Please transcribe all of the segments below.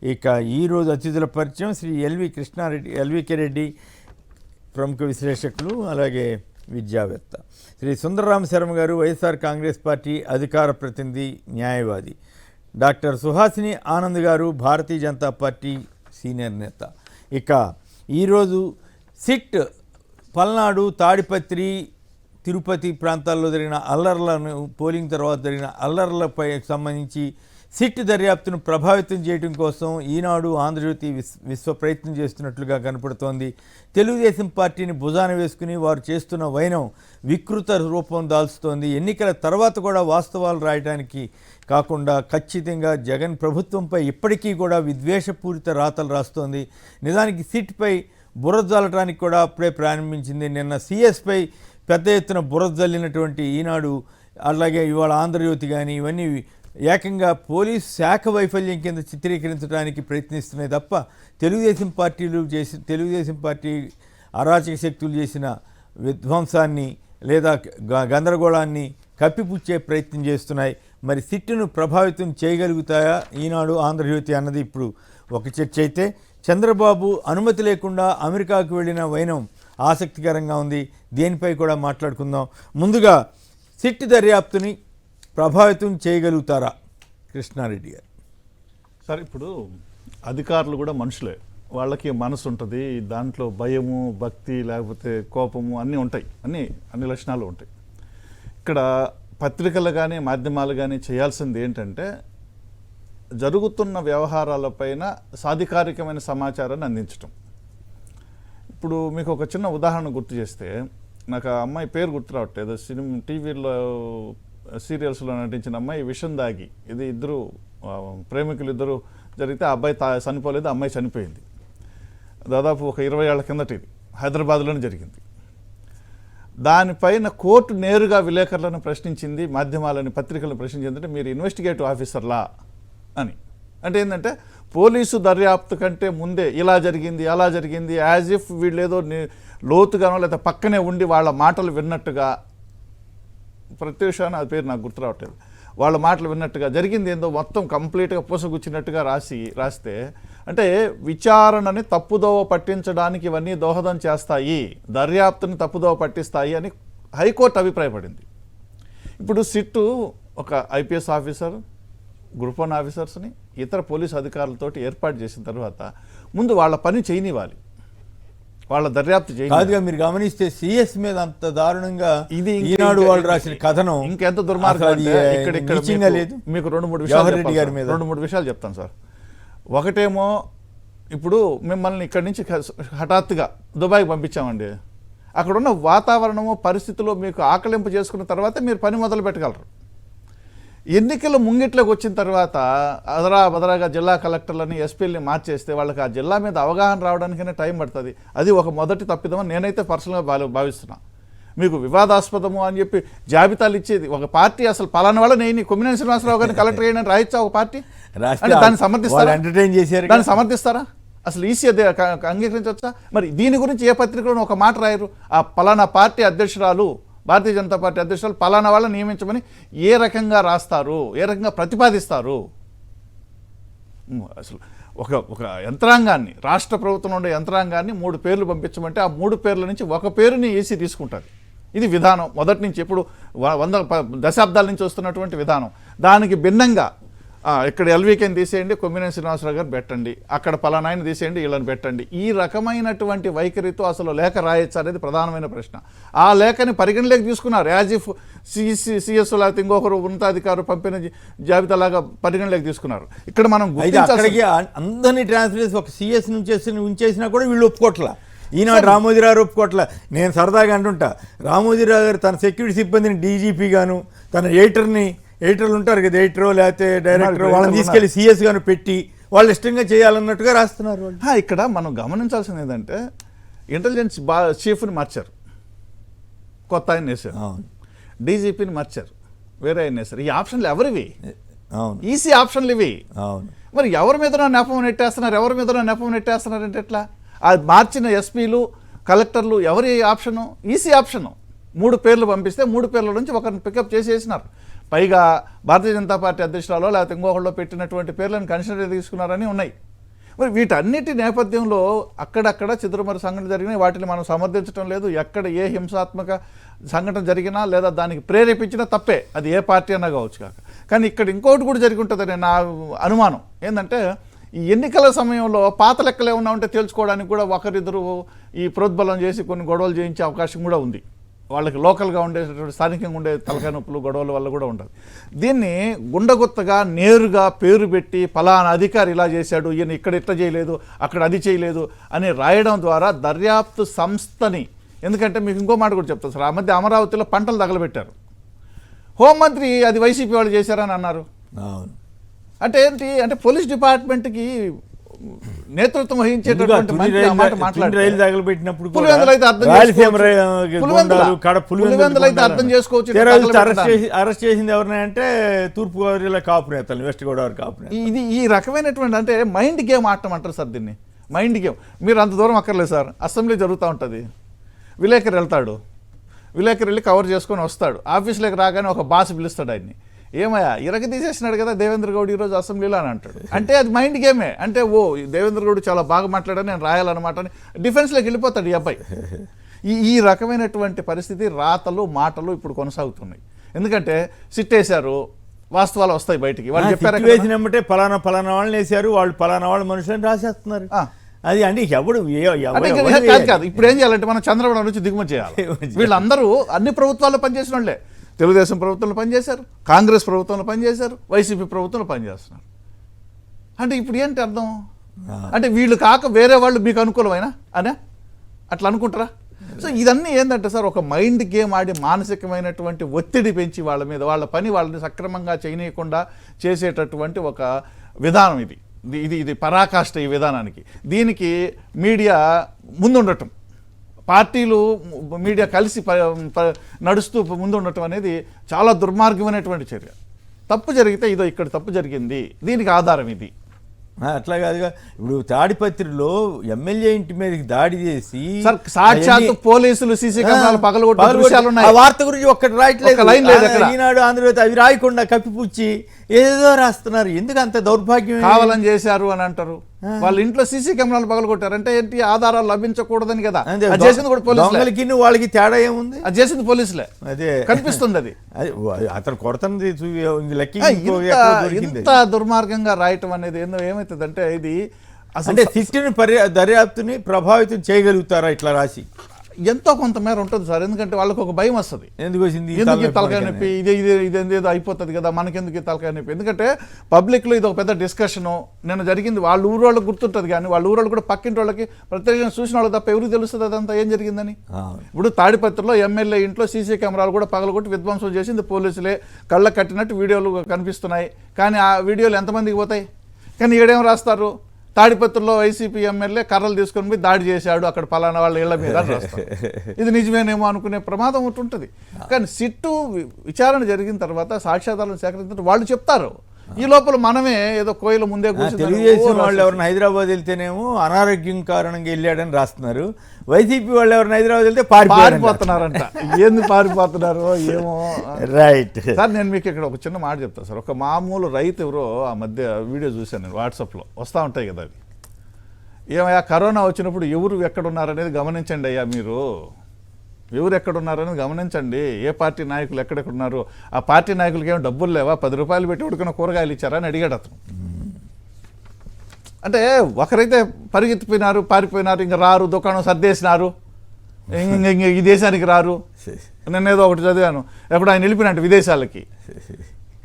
ఇక ఈరోజు అతిథుల పరిచయం శ్రీ ఎల్వికే రెడ్డి ప్రముఖ విశ్లేషకులు అలాగే విద్యావేత్త, శ్రీ సుందరరామ శర్మ గారు వైఎస్ఆర్ కాంగ్రెస్ పార్టీ అధికార ప్రతినిధి న్యాయవాది, డాక్టర్ సుహాసిని ఆనంద్ గారు భారతీయ జనతా పార్టీ సీనియర్ నేత. ఇక ఈరోజు సిట్ పల్నాడు, తాడిపత్రి, తిరుపతి ప్రాంతాల్లో జరిగిన అల్లర్లను, పోలింగ్ తర్వాత జరిగిన అల్లర్లపై సంబంధించి సిట్ దర్యాప్తును ప్రభావితం చేయడం కోసం ఈనాడు, ఆంధ్రజ్యోతి విశ్వ ప్రయత్నం చేస్తున్నట్లుగా కనపడుతోంది. తెలుగుదేశం పార్టీని భుజాన వేసుకుని వారు చేస్తున్న వైనం వికృత రూపం దాల్చుతోంది. ఎన్నికల తర్వాత కూడా వాస్తవాలు రాయడానికి కాకుండా ఖచ్చితంగా జగన్ ప్రభుత్వంపై ఇప్పటికీ కూడా విద్వేషపూరిత రాతలు రాస్తోంది. నిజానికి సిట్పై బురద జల్లడానికి కూడా అప్పుడే ప్రారంభించింది. నిన్న సిఎస్పై పెద్ద ఎత్తున బురద జల్లినటువంటి ఈనాడు, అలాగే ఇవాళ ఆంధ్రజ్యోతి కానీ ఇవన్నీ ఏకంగా పోలీస్ శాఖ వైఫల్యం కింద చిత్రీకరించడానికి ప్రయత్నిస్తున్నాయి తప్ప తెలుగుదేశం పార్టీ అరాచక శక్తులు చేసిన విధ్వంసాన్ని లేదా గందరగోళాన్ని కప్పిపుచ్చే ప్రయత్నం చేస్తున్నాయి. మరి సిట్టును ప్రభావితం చేయగలుగుతాయా ఈనాడు, ఆంధ్రజ్యోతి అన్నది ఇప్పుడు ఒక చర్చ అయితే, చంద్రబాబు అనుమతి లేకుండా అమెరికాకు వెళ్ళిన వైనం ఆసక్తికరంగా ఉంది. దేనిపై కూడా మాట్లాడుకుందాం. ముందుగా సిట్ దర్యాప్తుని ప్రభావితం చేయగలుగుతారా కృష్ణారెడ్డి గారు? సార్, ఇప్పుడు అధికారులు కూడా మనుషులే, వాళ్ళకి మనసు ఉంటుంది, దాంట్లో భయము, భక్తి, లేకపోతే కోపము అన్నీ ఉంటాయి, అన్ని లక్షణాలు ఉంటాయి. ఇక్కడ పత్రికలు కానీ మాధ్యమాలు కానీ చేయాల్సింది ఏంటంటే జరుగుతున్న వ్యవహారాలపైన సాధికారికమైన సమాచారాన్ని అందించటం. ఇప్పుడు మీకు ఒక చిన్న ఉదాహరణ గుర్తు చేస్తే, నాకు ఆ అమ్మాయి పేరు గుర్తు రావట్లేదు, సినిమా టీవీలో సీరియల్స్లో నటించిన అమ్మాయి విషం దాగి, ఇది ఇద్దరు ప్రేమికులు ఇద్దరు జరిగితే ఆ అబ్బాయి చనిపోలేదు, అమ్మాయి చనిపోయింది. దాదాపు ఒక 20 ఏళ్ల కిందట ఇది హైదరాబాద్లోనే జరిగింది. దానిపైన కోర్టు నేరుగా విలేకరులను ప్రశ్నించింది, మాధ్యమాలని, పత్రికలను ప్రశ్నించింది. అంటే మీరు ఇన్వెస్టిగేటివ్ ఆఫీసర్లా అని. అంటే ఏంటంటే పోలీసు దర్యాప్తు కంటే ముందే ఇలా జరిగింది అలా జరిగింది, యాజ్ ఇఫ్ వీళ్ళు ఏదో లోతుగానో లేదా పక్కనే ఉండి వాళ్ళ మాటలు విన్నట్టుగా, ప్రతి విషయాన్ని అది పేరు నాకు గుర్తు రావట్లేదు, వాళ్ళ మాటలు విన్నట్టుగా జరిగింది ఏందో మొత్తం కంప్లీట్గా పూసగుచ్చినట్టుగా రాస్తే, అంటే విచారణని తప్పుదోవ పట్టించడానికి ఇవన్నీ దోహదం చేస్తాయి, దర్యాప్తుని తప్పుదోవ పట్టిస్తాయి అని హైకోర్టు అభిప్రాయపడింది. ఇప్పుడు సిట్టు ఒక ఐపీఎస్ ఆఫీసర్, గ్రూప్ 1 ఆఫీసర్స్ని, ఇతర పోలీసు అధికారులతోటి ఏర్పాటు చేసిన తర్వాత ముందు వాళ్ళ పని చేయనివ్వాలి, వాళ్ళ దర్యాప్తు చేయాలి. మీరు గమనిస్తే సిఎస్ మీద అంత దారుణంగా ఇది ఈనాడు వాళ్ళు రాసిన కథనం ఇంకెంత దుర్మార్గం. మీకు 2-3 విషయాలు చెప్తాను సార్. ఒకటేమో, ఇప్పుడు మిమ్మల్ని ఇక్కడి నుంచి హఠాత్తుగా దుబాయ్కి పంపించామండి, అక్కడున్న వాతావరణము, పరిస్థితుల్లో మీకు ఆకలింపు చేసుకున్న తర్వాత మీరు పని మొదలు పెట్టగలరు. ఎన్నికలు ముంగిట్లోకి వచ్చిన తర్వాత బదరాగా జిల్లా కలెక్టర్లని, ఎస్పీలని మార్చేస్తే వాళ్ళకి ఆ జిల్లా మీద అవగాహన రావడానికైనా టైం పడుతుంది. అది ఒక మొదటి తప్పిదమని నేనైతే పర్సనల్గా భావిస్తున్నా. మీకు వివాదాస్పదము అని చెప్పి జాబితాలు ఇచ్చేది ఒక పార్టీ, అసలు పలానా వాళ్ళ నేను కొమ్మినేని శ్రీనివాసరావు గారిని కలెక్టర్ చేయడానికి రాయొచ్చా ఒక పార్టీ? దాన్ని సమర్థిస్తారా? అసలు ఈసీ అదే అంగీకరించవచ్చా? మరి దీని గురించి ఏ పత్రికలో ఒక మాట రాయరు. ఆ పలానా పార్టీ అధ్యక్షురాలు, భారతీయ జనతా పార్టీ అధ్యక్షులు పలానా వాళ్ళని నియమించమని ఏ రకంగా రాస్తారు, ఏ రకంగా ప్రతిపాదిస్తారు? అసలు ఒక యంత్రాంగాన్ని, రాష్ట్ర ప్రభుత్వం ఉండే యంత్రాంగాన్ని 3 పేర్లు పంపించమంటే ఆ 3 పేర్ల నుంచి ఒక పేరుని ఏసీ తీసుకుంటారు. ఇది విధానం మొదటి నుంచి, ఎప్పుడు 100 దశాబ్దాల నుంచి వస్తున్నటువంటి విధానం. దానికి భిన్నంగా ఇక్కడ ఎల్వీకేని తీసేయండి, కొమ్మినేని శ్రీనివాసరావు గారు పెట్టండి, అక్కడ పలానాయని తీసేయండి, వీళ్ళని పెట్టండి, ఈ రకమైనటువంటి వైఖరితో అసలు లేఖ రాయొచ్చు అనేది ప్రధానమైన ప్రశ్న. ఆ లేఖని పరిగణలోకి తీసుకున్నారు, యాజ్ ఇఫ్ సిఎస్ లేకపోతే ఇంకొకరు ఉన్నతాధికారు పంపిన జాబితాలాగా పరిగణలోకి తీసుకున్నారు. ఇక్కడ మనం అందరినీ ట్రాన్స్ఫర్ ఒక సిఎస్ నుంచి ఉంచేసినా కూడా వీళ్ళు ఒప్పుకోట్లా. ఈనాడు రామోజీరావు ఒప్పుకోట్లా. నేను సరదాగా అంటుంటా, రామోజీరావు గారు తన సెక్యూరిటీ సిబ్బందిని డీజీపీ గాను, తన ఎడిటర్లు ఉంటారు కదా, ఎడిటరో లేకపోతే డైరెక్టర్, వాళ్ళని తీసుకెళ్లి సిఎస్ గాను పెట్టి వాళ్ళు ఇష్టంగా చేయాలన్నట్టుగా రాస్తున్నారు. ఇక్కడ మనం గమనించాల్సింది ఏంటంటే, ఇంటెలిజెన్స్ చీఫ్ని మార్చారు, కొత్త ఆయన వేశారు, డీజీపీని మార్చారు, వేరే ఆయన వేశారు. ఈ ఆప్షన్లు ఎవరివి? ఈసీ ఆప్షన్లు ఇవి. మరి ఎవరి మీద నెపం నెట్టేస్తున్నారు అంటే ఎట్లా? అది మార్చిన ఎస్పీలు, కలెక్టర్లు ఎవరి ఆప్షను? EC option. 3 పేర్లు పంపిస్తే 3 పేర్ల నుంచి ఒకరిని పికప్ చేసేసినారు. పైగా భారతీయ జనతా పార్టీ అధ్యక్షురాలో లేకపోతే ఇంకొకళ్ళు పెట్టినటువంటి పేర్లను కన్సిడర్ తీసుకున్నారని ఉన్నాయి. మరి వీటన్నిటి నేపథ్యంలో అక్కడక్కడ చిదురుమరు సంఘటన జరిగినాయి, వాటిని మనం సమర్థించడం లేదు. ఎక్కడ ఏ హింసాత్మక సంఘటన జరిగినా లేదా దానికి ప్రేరేపించినా తప్పే, అది ఏ పార్టీ అన్నా కావచ్చు కాక. కానీ ఇక్కడ ఇంకోటి కూడా జరిగి ఉంటుందని నా అనుమానం. ఏంటంటే ఈ ఎన్నికల సమయంలో పాత లెక్కలు ఏమన్నా ఉంటే తేల్చుకోవడానికి కూడా ఒకరిద్దరు ఈ ప్రోద్బలం చేసి కొన్ని గొడవలు చేయించే అవకాశం కూడా ఉంది. వాళ్ళకి లోకల్గా ఉండేటటువంటి స్థానికంగా ఉండే తలకాయ నొప్పులు గొడవల వల్ల కూడా ఉంటుంది. దీన్ని గుండగుత్తగా నేరుగా పేరు పెట్టి ఫలానా అధికారి ఇలా చేశాడు, ఈయన ఇక్కడ ఇట్లా చేయలేదు, అక్కడ అది చేయలేదు అని రాయడం ద్వారా దర్యాప్తు సంస్థని, ఎందుకంటే మీకు ఇంకో మాట కూడా చెప్తాను సార్, ఆ మధ్య అమరావతిలో పంటలు తగలబెట్టారు, హోంమంత్రి అది వైసీపీ వాళ్ళు చేశారని అన్నారు. అంటే ఏంటి అంటే పోలీస్ డిపార్ట్మెంట్కి నేతృత్వం వహించేటటువంటి రైలు తగలబెట్టినప్పుడు పులివెందులు అయితే అర్థం చేసుకోవచ్చు. అరెస్ట్ చేసింది ఎవరిని అంటే తూర్పుగోదావరిలో కాపు నేతలు, వెస్ట్ గోదావరి కాపు నేతలు. ఇది ఈ రకమైనటువంటి అంటే మైండ్ గేమ్ ఆడటం అంటారు సార్ దీన్ని, మైండ్ గేమ్. మీరు అంత దూరం అక్కర్లేదు సార్, అసెంబ్లీ జరుగుతూ ఉంటుంది, విలేకరు వెళ్తాడు, విలేకరు వెళ్ళి కవర్ చేసుకొని వస్తాడు, ఆఫీస్లోకి రాగానే ఒక బాస్ పిలుస్తాడు ఆయన్ని, ఏమయ్యా ఇరగ తీసేసినాడు కదా దేవేంద్ర గౌడ్ ఈరోజు అసెంబ్లీలో అని అంటాడు. అంటే అది మైండ్ గేమే. అంటే ఓ దేవేంద్ర గౌడ్ చాలా బాగా మాట్లాడాను, నేను రాయాలన్నమాట అని డిఫెన్స్లోకి వెళ్ళిపోతాడు ఈ అబ్బాయి. ఈ రకమైనటువంటి పరిస్థితి రాతలు మాటలు ఇప్పుడు కొనసాగుతున్నాయి. ఎందుకంటే సిట్టేశారు, వాస్తవాలు వస్తాయి బయటికి. వాళ్ళు చెప్పారు వేసినమ్మంటే పలానా వాళ్ళని వేశారు, వాళ్ళు పలానా వాళ్ళ మనుషులని రాసేస్తున్నారు. అది అంటే ఎవడు కాదు. ఇప్పుడు ఏం చేయాలంటే మనం చంద్రబాబు నుంచి దిగుమతి చేయాలి. వీళ్ళందరూ అన్ని ప్రభుత్వాల్లో పనిచేసిన వాళ్ళే. తెలుగుదేశం ప్రభుత్వంలో పనిచేశారు, కాంగ్రెస్ ప్రభుత్వంలో పనిచేశారు, వైసీపీ ప్రభుత్వంలో పనిచేస్తున్నారు. అంటే ఇప్పుడు ఏంటి అర్థం? అంటే వీళ్ళు కాక వేరే వాళ్ళు మీకు అనుకూలమైనా అనే అట్లా అనుకుంటారా? సో ఇదన్నీ ఏంటంటే సార్ ఒక మైండ్ గేమ్ ఆడి మానసికమైనటువంటి ఒత్తిడి పెంచి వాళ్ళ మీద వాళ్ళ పని వాళ్ళని సక్రమంగా చేయనీయకుండా చేసేటటువంటి ఒక విధానం ఇది. ఇది పరాకాష్ట ఈ విధానానికి. దీనికి మీడియా ముందుండటం, పార్టీలు మీడియా కలిసి నడుస్తూ ముందుండటం అనేది చాలా దుర్మార్గమైనటువంటి చర్య. తప్పు జరిగితే ఇదో ఇక్కడ తప్పు జరిగింది, దీనికి ఆధారం ఇది. అట్లా కాదుగా. ఇప్పుడు తాడిపత్రిలో ఎమ్మెల్యే ఇంటి మీదకి దాడి చేసి సాక్షాత్తు పోలీసులు సీసీ కెమెరాలు పగలగొట్టిన విషయాలు ఉన్నాయి. ఆ వార్త గురించి ఒక్కటి రాయట్లేదు, ఈనాడు ఆంధ్రజ్యోతి అవి రాయకుండా కప్పిపుచ్చి ఏదో రాస్తున్నారు. ఎందుకు అంత దౌర్భాగ్యం? కావాలని చేశారు అని అంటారు. వాళ్ళ ఇంట్లో సీసీ కెమెరాలు పగలగొట్టారు అంటే ఏంటి? ఆధారాలు లభించకూడదని కదా. అది చేసింది కూడా పోలీసులకి, వాళ్ళకి తేడా ఏముంది? అది చేసింది పోలీసులే, అదే కనిపిస్తుంది. అది అతను కొడుతుంది. ఇంత దుర్మార్గంగా రాయటం అనేది ఏమవుతుందంటే ఇది అంటే సిస్టమ్ దర్యాప్తుని ప్రభావితం చేయగలుగుతారా ఇట్లా రాసి? ఎంతో కొంతమేర ఉంటుంది సార్. ఎందుకంటే వాళ్ళకి ఒక భయం వస్తుంది, ఎందుకు తలకాయ నొప్పి, ఇదేదో అయిపోతుంది కదా, మనకెందుకు తలకాయ నొప్పి. ఎందుకంటే పబ్లిక్లో ఇది ఒక పెద్ద డిస్కషను నిన్న జరిగింది. వాళ్ళ ఊరోళ్ళకి గుర్తుంటుంది, కానీ వాళ్ళ ఊరోళ్ళు కూడా పక్కింటి వాళ్ళకి ప్రత్యేకంగా చూసిన వాళ్ళు తప్ప ఎవరికి తెలుస్తుంది అదంతా ఏం జరిగిందని. ఇప్పుడు తాడిపత్రిలో ఎమ్మెల్యే ఇంట్లో సీసీ కెమెరాలు కూడా పగలగొట్టి విధ్వంసం చేసింది పోలీసులే. కళ్ళ కట్టినట్టు వీడియోలు కనిపిస్తున్నాయి, కానీ ఆ వీడియోలు ఎంతమందికి పోతాయి? కానీ ఈడేం రాస్తారు? తాడిపత్రిలో వైసీపీ ఎమ్మెల్యే కర్రలు తీసుకొని పోయి దాడి చేశాడు అక్కడ పలానా వాళ్ళ ఇళ్ల మీద రాస్తారు. ఇది నిజమేనేమో అనుకునే ప్రమాదం ఒకటి ఉంటుంది. కానీ సిట్టు విచారణ జరిగిన తర్వాత సాక్ష్యాధారాలను సేకరించిన వాళ్ళు చెప్తారు. ఈ లోపల మనమే ఏదో కోయిల ముందే తెలుగుదేశం వాళ్ళు ఎవరైనా హైదరాబాద్ వెళ్తేనేమో అనారోగ్యం కారణంగా వెళ్ళాడని రాస్తున్నారు, వైసీపీ వాళ్ళు ఎవరైనా హైదరాబాద్ వెళ్తే పారిపోతున్నారంట. ఏంది పారిపోతున్నారో ఏమో. రైట్ సార్, నేను మీకు ఇక్కడ ఒక చిన్న మాట చెప్తాను సార్. ఒక మామూలు రైతు ఎవరో ఆ మధ్య వీడియో చూశాను నేను, వాట్సాప్లో వస్తూ ఉంటాయి కదా అవి. ఏమయ్యా కరోనా వచ్చినప్పుడు ఎవరు ఎక్కడున్నారనేది గమనించండి అయ్యా, మీరు ఎవరు ఎక్కడున్నారని గమనించండి. ఏ పార్టీ నాయకులు ఎక్కడెక్కడున్నారు? ఆ పార్టీ నాయకులకి ఏమో డబ్బులు లేవా? 10 రూపాయలు పెట్టి ఉడికిన కూరగాయలు ఇచ్చారా అని అడిగాడు అతను. అంటే ఒకరైతే పరిగెత్తిపోయినారు, పారిపోయినారు, ఇంకా రారు, దుకాణం సర్దేసినారు, ఇంక ఈ దేశానికి రారు. నేనేదో ఒకటి చదివాను, ఎప్పుడు ఆయన వెళ్ళిపోయినట్టు విదేశాలకి,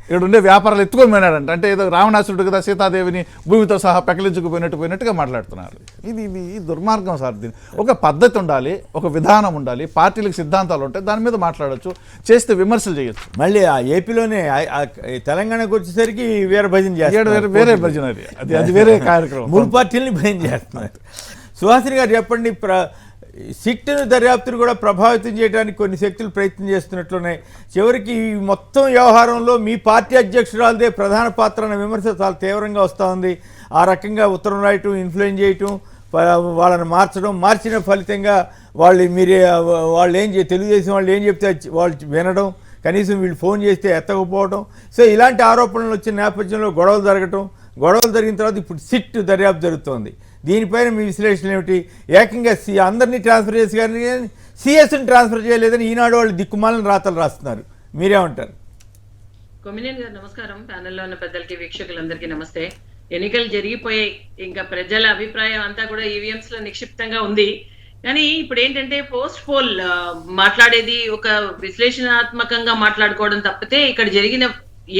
ఇక్కడ ఉండే వ్యాపారాలు ఎత్తుకొని పోయినాడంట. అంటే ఏదో రావణాసురుడు కదా సీతాదేవిని భూమితో సహా పెకలించుకుపోయినట్టుగా మాట్లాడుతున్నారు. ఇది దుర్మార్గం సార్. దీని ఒక పద్ధతి ఉండాలి, ఒక విధానం ఉండాలి, పార్టీలకు సిద్ధాంతాలు ఉంటాయి, దాని మీద మాట్లాడచ్చు, చేస్తే విమర్శలు చేయొచ్చు. మళ్ళీ ఆ ఏపీలోనే తెలంగాణకు వచ్చేసరికి వేరే భజన చేస్తారు, వేరే భజన, అది వేరే కార్యక్రమం. 3 పార్టీలని భజన చేస్తున్నారు. సుహాసిని గారు చెప్పండి, సిట్ను దర్యాప్తును కూడా ప్రభావితం చేయడానికి కొన్ని శక్తులు ప్రయత్నం చేస్తున్నట్లున్నాయి. చివరికి ఈ మొత్తం వ్యవహారంలో మీ పార్టీ అధ్యక్షురాలదే ప్రధాన పాత్ర అన్న విమర్శ చాలా తీవ్రంగా వస్తూ ఉంది. ఆ రకంగా ఉత్తరం రాయటం, ఇన్ఫ్లుయెన్స్ చేయటం, వాళ్ళని మార్చిన ఫలితంగా వాళ్ళు తెలుగుదేశం వాళ్ళు ఏం చెప్తే వాళ్ళు వినడం, కనీసం వీళ్ళు ఫోన్ చేస్తే ఎత్తకపోవడం. సో ఇలాంటి ఆరోపణలు వచ్చిన నేపథ్యంలో గొడవలు జరగటం, గొడవలు జరిగిన తర్వాత ఇప్పుడు సిట్ దర్యాప్తు జరుగుతోంది. దీనిపైన మీ విశ్లేషణ ఏమిటి? ఏకంగా అందరినీ ట్రాన్స్ఫర్ చేసి కానీ సిఎస్ని ట్రాన్స్ఫర్ చేయలేదని ఈనాడు వాళ్ళు దిక్కుమాలని రాతలు రాస్తున్నారు. మీరేమంటారు? కొమ్మినేని గారు నమస్కారం. ప్యానెల్లో ఉన్న పెద్దలకి వీక్షకులందరికీ నమస్తే. ఎన్నికలు జరిగిపోయాయి, ఇంకా ప్రజల అభిప్రాయం అంతా కూడా ఈవీఎంస్ లో నిక్షిప్తంగా ఉంది. కానీ ఇప్పుడు ఏంటంటే పోస్ట్ పోల్ మాట్లాడేది ఒక విశ్లేషణాత్మకంగా మాట్లాడుకోవడం తప్పితే ఇక్కడ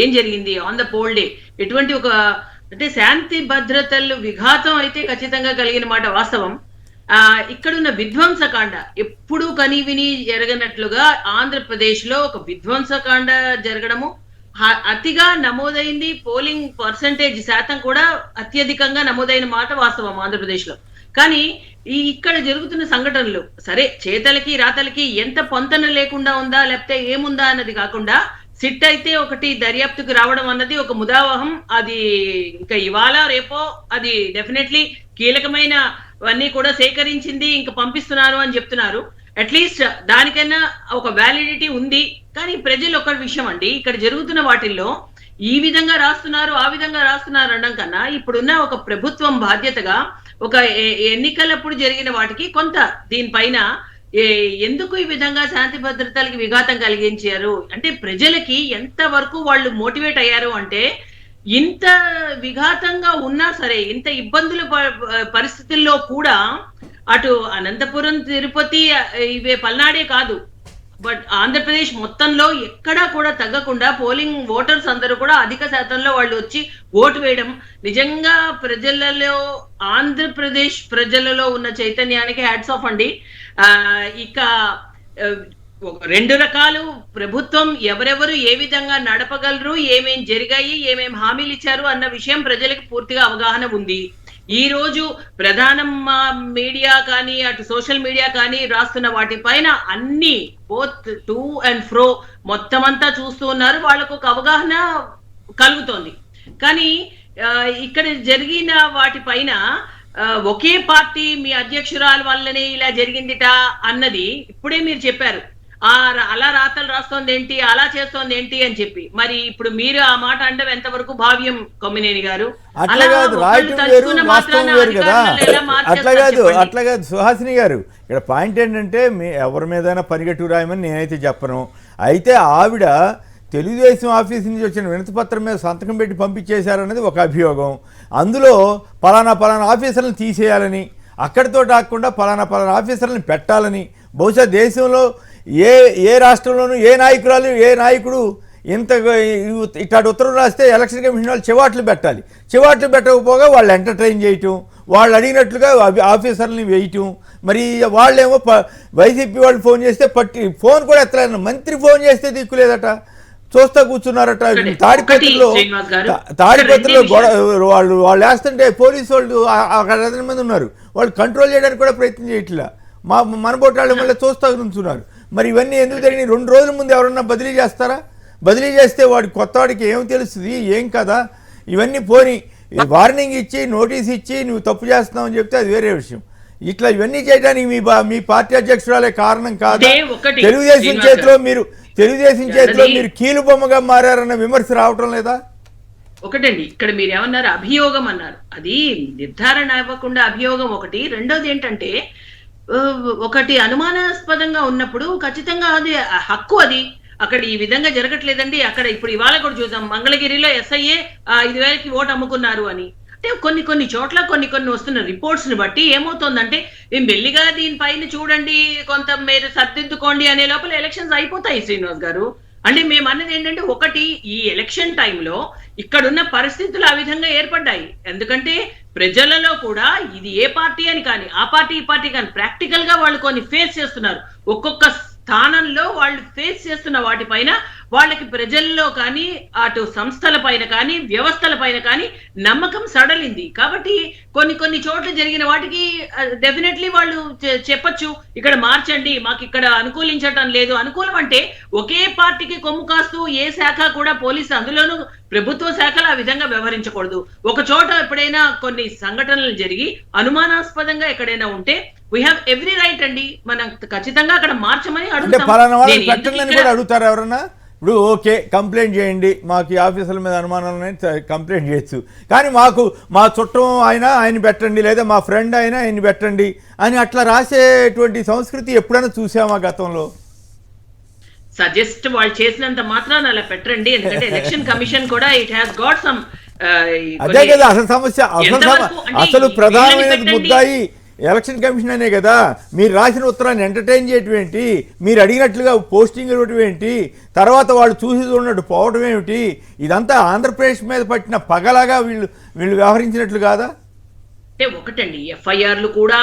ఏం జరిగింది ఆన్ ద పోల్ డే ఎటువంటి ఒక అంటే శాంతి భద్రతలు విఘాతం అయితే ఖచ్చితంగా కలిగిన మాట వాస్తవం. ఇక్కడున్న విధ్వంసకాండ ఎప్పుడూ కనీవిని జరగనట్లుగా ఆంధ్రప్రదేశ్ లో ఒక విధ్వంసకాండ జరగడము అతిగా నమోదైంది. పోలింగ్ పర్సంటేజ్ శాతం కూడా అత్యధికంగా నమోదైన మాట వాస్తవం ఆంధ్రప్రదేశ్ లో. కానీ ఇక్కడ జరుగుతున్న సంఘటనలు సరే చేతలకి రాతలకి ఎంత పొంతన లేకుండా ఉందా లేకపోతే ఏముందా అన్నది కాకుండా సిట్ అయితే ఒకటి దర్యాప్తుకు రావడం అన్నది ఒక ముదావహం. అది ఇంకా ఇవాళ రేపో అది డెఫినెట్లీ కీలకమైన అన్ని కూడా సేకరించింది ఇంకా పంపిస్తున్నారు అని చెప్తున్నారు. అట్లీస్ట్ దానికైనా ఒక వ్యాలిడిటీ ఉంది. కానీ ప్రజలు ఒక విషయం అండి, ఇక్కడ జరుగుతున్న వాటిల్లో ఈ విధంగా రాస్తున్నారు ఆ విధంగా రాస్తున్నారు అనడం కన్నా ఇప్పుడున్న ఒక ప్రభుత్వం బాధ్యతగా ఒక ఎన్నికలప్పుడు జరిగిన వాటికి కొంత దీనిపైన ఎందుకు ఈ విధంగా శాంతి భద్రతలకి విఘాతం కలిగించారు అంటే ప్రజలకి ఎంత వరకు వాళ్ళు మోటివేట్ అయ్యారు అంటే ఇంత విఘాతంగా ఉన్నా సరే ఇంత ఇబ్బందుల పరిస్థితుల్లో కూడా అటు అనంతపురం తిరుపతి ఇవే పల్నాడే కాదు బట్ ఆంధ్రప్రదేశ్ మొత్తంలో ఎక్కడా కూడా తగ్గకుండా పోలింగ్ ఓటర్స్ అందరూ కూడా అధిక శాతంలో వాళ్ళు వచ్చి ఓటు వేయడం నిజంగా ప్రజలలో ఆంధ్రప్రదేశ్ ప్రజలలో ఉన్న చైతన్యానికి హ్యాట్స్ ఆఫ్ అండి. ఇక రెండు రకాలు ప్రభుత్వం ఎవరెవరు ఏ విధంగా నడపగలరు, ఏమేం జరిగాయి, ఏమేం హామీలు ఇచ్చారు అన్న విషయం ప్రజలకు పూర్తిగా అవగాహన ఉంది. ఈ రోజు ప్రధాన మీడియా కానీ అటు సోషల్ మీడియా కానీ రాస్తున్న వాటిపైన అన్ని బోత్ టు అండ్ ఫ్రో మొత్తం అంతా చూస్తూ ఉన్నారు. వాళ్ళకు ఒక అవగాహన కలుగుతోంది. కానీ ఇక్కడ జరిగిన వాటిపైన ఒకే పార్టీ మీ అధ్యక్షురాలు వల్లనే ఇలా జరిగిందిట అన్నది ఇప్పుడే మీరు చెప్పారు. అలా రాతలు రాస్తోంది ఏంటి, అలా చేస్తోంది ఏంటి అని చెప్పి మరి ఇప్పుడు మీరు ఆ మాట అంటే ఎంతవరకు భావ్యం కొమ్మినేని గారు? అట్లా కాదు, రాయటం వేరు వాస్తవం వేరు కదా. అట్లా కాదు సుహాసిని గారు, ఇక్కడ పాయింట్ ఏంటంటే ఎవరి మీదైనా పరిగెట్టు రాయమని నేనైతే చెప్పను. అయితే ఆవిడ తెలుగుదేశం ఆఫీస్ నుంచి వచ్చిన వినతిపత్రం మీద సంతకం పెట్టి పంపించేశారన్నది ఒక అభియోగం. అందులో పలానా ఆఫీసర్లను తీసేయాలని, అక్కడితో కాకుండా పలానా ఆఫీసర్లను పెట్టాలని, బహుశా దేశంలో ఏ రాష్ట్రంలోనూ ఏ నాయకుడు ఇట్లాంటి ఉత్తర్వులు రాస్తే ఎలక్షన్ కమిషన్ వాళ్ళు చివాట్లు పెట్టాలి. చివాట్లు పెట్టకపోగా వాళ్ళు ఎంటర్టైన్ చేయటం, వాళ్ళు అడిగినట్లుగా ఆఫీసర్లని వేయటం. మరి వాళ్ళేమో వైసీపీ వాళ్ళు ఫోన్ చేస్తే ఫోన్ కూడా ఎత్తలేదు. మంత్రి ఫోన్ చేస్తే దిక్కులేదట, చూస్తా కూర్చున్నారట. తాడిపత్రిలో వాళ్ళు వేస్తుంటే పోలీసు వాళ్ళు అక్కడ 10 మంది ఉన్నారు, వాళ్ళు కంట్రోల్ చేయడానికి కూడా ప్రయత్నం చేయట్లా. మనబోటాళ్ళు మళ్ళీ చూస్తా కూర్చున్నారు. మరి ఇవన్నీ ఎందుకు జరిగినాయి? 2 రోజుల ముందు ఎవరన్నా బదిలీ చేస్తారా? బదిలీ చేస్తే కొత్తవాడికి ఏం తెలుస్తుంది, ఏం కదా. ఇవన్నీ పోని వార్నింగ్ ఇచ్చి నోటీస్ ఇచ్చి నువ్వు తప్పు చేస్తున్నావు అని చెప్తే అది వేరే విషయం. ఇట్లా ఇవన్నీ చేయడానికి మీ పార్టీ అధ్యక్షురాలే కారణం కాదు. తెలుగుదేశం చేతిలో మీరు కీలు బొమ్మగా మారన్న విమర్శ రావటం లేదా? ఒకటండి, ఇక్కడ మీరు ఏమన్నారు, అభియోగం అన్నారు. అది నిర్ధారణ ఇవ్వకుండా అభియోగం ఒకటి. రెండోది ఏంటంటే ఒకటి అనుమానాస్పదంగా ఉన్నప్పుడు ఖచ్చితంగా అది హక్కు. అది అక్కడ ఈ విధంగా జరగట్లేదండి. అక్కడ ఇప్పుడు ఇవాళ కూడా చూసాం, మంగళగిరిలో ఎస్ఐఏ 5,000కి ఓటు అమ్ముకున్నారు అని. అంటే కొన్ని చోట్ల కొన్ని వస్తున్న రిపోర్ట్స్ ని బట్టి ఏమవుతోందంటే మేము మెల్లిగా దీనిపైన చూడండి, కొంత మీరు సర్దిద్దుకోండి అనే లోపల ఎలక్షన్స్ అయిపోతాయి శ్రీనివాస్ గారు. అంటే మేము అన్నది ఏంటంటే ఒకటి, ఈ ఎలక్షన్ టైంలో ఇక్కడున్న పరిస్థితులు ఆ విధంగా ఏర్పడ్డాయి. ఎందుకంటే ప్రజలలో కూడా ఇది ఏ పార్టీ అని కానీ ఆ పార్టీ ఈ పార్టీ కానీ ప్రాక్టికల్ గా వాళ్ళు కొన్ని ఫేస్ చేస్తున్నారు. ఒక్కొక్క స్థానంలో వాళ్ళు ఫేస్ చేస్తున్న వాటిపైన వాళ్ళకి ప్రజల్లో కానీ అటు సంస్థల పైన కానీ వ్యవస్థల పైన కానీ నమ్మకం సడలింది. కాబట్టి కొన్ని చోట్ల జరిగిన వాటికి డెఫినెట్లీ వాళ్ళు చెప్పొచ్చు, ఇక్కడ మార్చండి, మాకు ఇక్కడ అనుకూలించటం లేదు. అనుకూలం అంటే ఒకే పార్టీకి కొమ్ము కాస్తూ ఏ శాఖ కూడా పోలీసు, అందులోనూ ప్రభుత్వ శాఖలు ఆ విధంగా వ్యవహరించకూడదు. ఒక చోట ఎప్పుడైనా కొన్ని సంఘటనలు జరిగి అనుమానాస్పదంగా ఎక్కడైనా ఉంటే వీ హ్యావ్ ఎవ్రీ రైట్ అండి, మనం ఖచ్చితంగా అక్కడ మార్చమని అడుగుతారు. ఎవరన్నా ఇప్పుడు ఓకే కంప్లైంట్ చేయండి, మాకు ఈ ఆఫీసర్ల మీద అనుమానాలు ఉన్నాయి, కంప్లైంట్ చేయొచ్చు. కానీ మా చుట్టం ఆయన పెట్టండి, లేదా మా ఫ్రెండ్ ఆయన పెట్టండి అని అట్లా రాసేటువంటి సంస్కృతి ఎప్పుడైనా చూసామా గతంలో? సజెస్ట్ వాళ్ళు చేసినంత మాత్రాన అలా పెట్టండి, ఎందుకంటే ఎలక్షన్ కమిషన్ కూడా ఇట్ హ్యాస్ గాట్ సమ్. అదే కదా అసలు సమస్య. అసలు ప్రధానమైన ముద్దాయి ఎలక్షన్ కమిషన్ అనే కదా. మీరు రాసిన ఉత్తరాన్ని ఎంటర్టైన్ చేయటం ఏంటి, మీరు అడిగినట్లుగా పోస్టింగ్ ఇవ్వటం ఏంటి, తర్వాత వాళ్ళు చూసి చూడనట్టు పోవడం ఏమిటి, ఇదంతా ఆంధ్రప్రదేశ్ మీద పట్టిన పగలాగా వీళ్ళు వ్యవహరించినట్లు కాదా? అంటే ఒకటండి, ఎఫ్ఐఆర్లు కూడా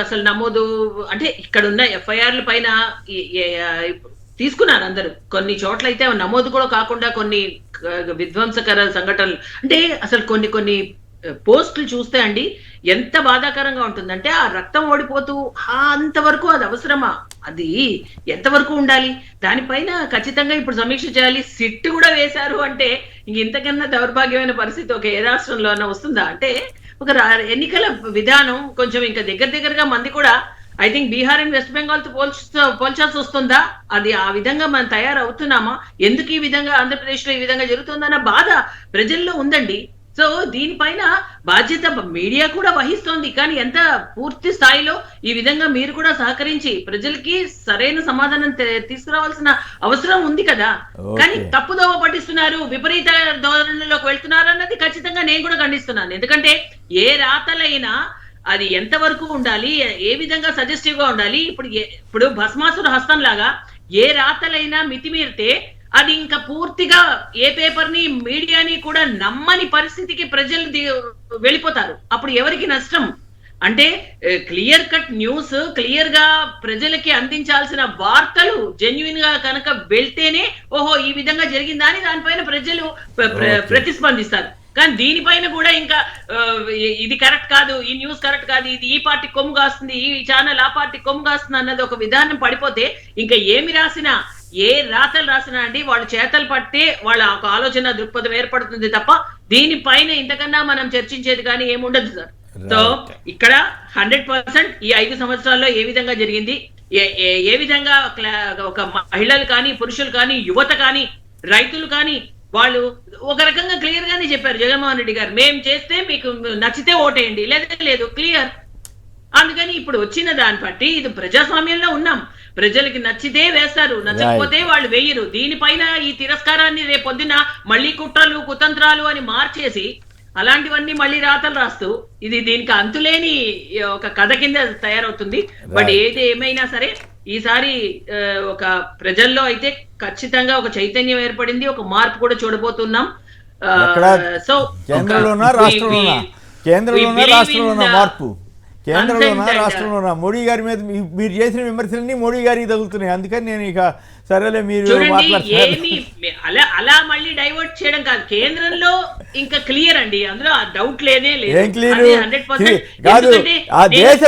అసలు నమోదు, అంటే ఇక్కడ ఉన్న ఎఫ్ఐఆర్ల పైన తీసుకున్నారు అందరూ. కొన్ని చోట్ల అయితే నమోదు కూడా కాకుండా కొన్ని విధ్వంసకర సంఘటనలు, అంటే అసలు కొన్ని పోస్టులు చూస్తే అండి ఎంత బాధాకరంగా ఉంటుందంటే, ఆ రక్తం ఓడిపోతూ అంతవరకు అది అవసరమా, అది ఎంతవరకు ఉండాలి, దానిపైన ఖచ్చితంగా ఇప్పుడు సమీక్ష చేయాలి. సిట్ కూడా వేశారు అంటే ఇంతకన్నా దౌర్భాగ్యమైన పరిస్థితి ఒక ఏ రాష్ట్రంలోనే వస్తుందా? అంటే ఒక ఎన్నికల విధానం కొంచెం ఇంకా దగ్గరగా మంది కూడా I think Bihar and west Bengal తో పోల్చాల్సి వస్తుందా? అది ఆ విధంగా మనం తయారవుతున్నామా? ఎందుకు ఈ విధంగా ఆంధ్రప్రదేశ్ లో ఈ విధంగా జరుగుతుందన్న బాధ ప్రజల్లో ఉందండి. సో దీనిపైన బాధ్యత మీడియా కూడా వహిస్తోంది, కానీ ఎంత పూర్తి స్థాయిలో ఈ విధంగా మీరు కూడా సహకరించి ప్రజలకి సరైన సమాధానం తీసుకురావాల్సిన అవసరం ఉంది కదా. కానీ తప్పుదోవ పట్టిస్తున్నారు, విపరీత ధోరణిలోకి వెళ్తున్నారు అన్నది ఖచ్చితంగా నేను కూడా ఖండిస్తున్నాను. ఎందుకంటే ఏ రాతలైనా అది ఎంత వరకు ఉండాలి, ఏ విధంగా సజెస్టివ్ గా ఉండాలి. ఇప్పుడు భస్మాసుర హస్తం లాగా ఏ రాతలైనా మితిమీరితే అది ఇంకా పూర్తిగా ఏ పేపర్ ని మీడియాని కూడా నమ్మని పరిస్థితికి ప్రజలు వెళ్ళిపోతారు. అప్పుడు ఎవరికి నష్టం? అంటే క్లియర్ కట్ న్యూస్, క్లియర్ గా ప్రజలకి అందించాల్సిన వార్తలు జెన్యున్ గా కనుక వెళ్తేనే ఓహో ఈ విధంగా జరిగిందా అని దానిపైన ప్రజలు ప్రతిస్పందిస్తారు. కానీ దీనిపైన కూడా ఇంకా ఇది కరెక్ట్ కాదు, ఈ న్యూస్ కరెక్ట్ కాదు, ఇది ఈ పార్టీ కొమ్ము కాస్తుంది, ఈ ఛానల్ ఆ పార్టీ కొమ్ము కాస్తుంది అన్నది ఒక విధానం పడిపోతే ఇంకా ఏమి రాసినా, ఏ రాతలు రాసినా అండి వాళ్ళు చేతలు పడితే వాళ్ళ ఒక ఆలోచన దృక్పథం ఏర్పడుతుంది తప్ప దీనిపైన ఇంతకన్నా మనం చర్చించేది కానీ ఏముండదు సార్. సో ఇక్కడ 100% ఈ 5 సంవత్సరాల్లో ఏ విధంగా జరిగింది, ఏ విధంగా ఒక మహిళలు కానీ పురుషులు కానీ యువత కానీ రైతులు కానీ వాళ్ళు ఒక రకంగా క్లియర్ గానే చెప్పారు. జగన్మోహన్ రెడ్డి గారు మేము చేస్తే మీకు నచ్చితే ఓటేయండి, లేదా లేదు, క్లియర్. అందుకని ఇప్పుడు వచ్చిన దాన్ని బట్టి ఇది ప్రజాస్వామ్యంలో ఉన్నాం, ప్రజలకి నచ్చితే వేస్తారు, నచ్చకపోతే వాళ్ళు వేయరు. దీనిపైన ఈ తిరస్కారాన్ని రేపొద్దున మళ్ళీ కుట్రలు కుతంత్రాలు అని మార్చేసి అలాంటివన్నీ మళ్ళీ రాతలు రాస్తూ ఇది దీనికి అంతులేని ఒక కథ కింద తయారవుతుంది. బట్ ఏది ఏమైనా సరే ఈసారి ఒక ప్రజల్లో అయితే ఖచ్చితంగా ఒక చైతన్యం ఏర్పడింది, ఒక మార్పు కూడా చూడబోతున్నాం. సో కేంద్రంలోనా రాష్ట్రంలోనా మార్పు? కేంద్రంలోనా రాష్ట్రంలోనా? మోడీ గారి మీద మీరు చేసిన విమర్శలన్నీ మోడీ గారికి తగులుతున్నాయి. అందుకని నేను ఇక సరేలే మీరు అలా మళ్ళీ డైవర్ట్ చేయడం కాదు, కేంద్రంలో ఇంకా క్లియర్ అండి, అందులో డౌట్ లేదే లేదు. ఏం క్లియర్ కాదు. ఆ దేశ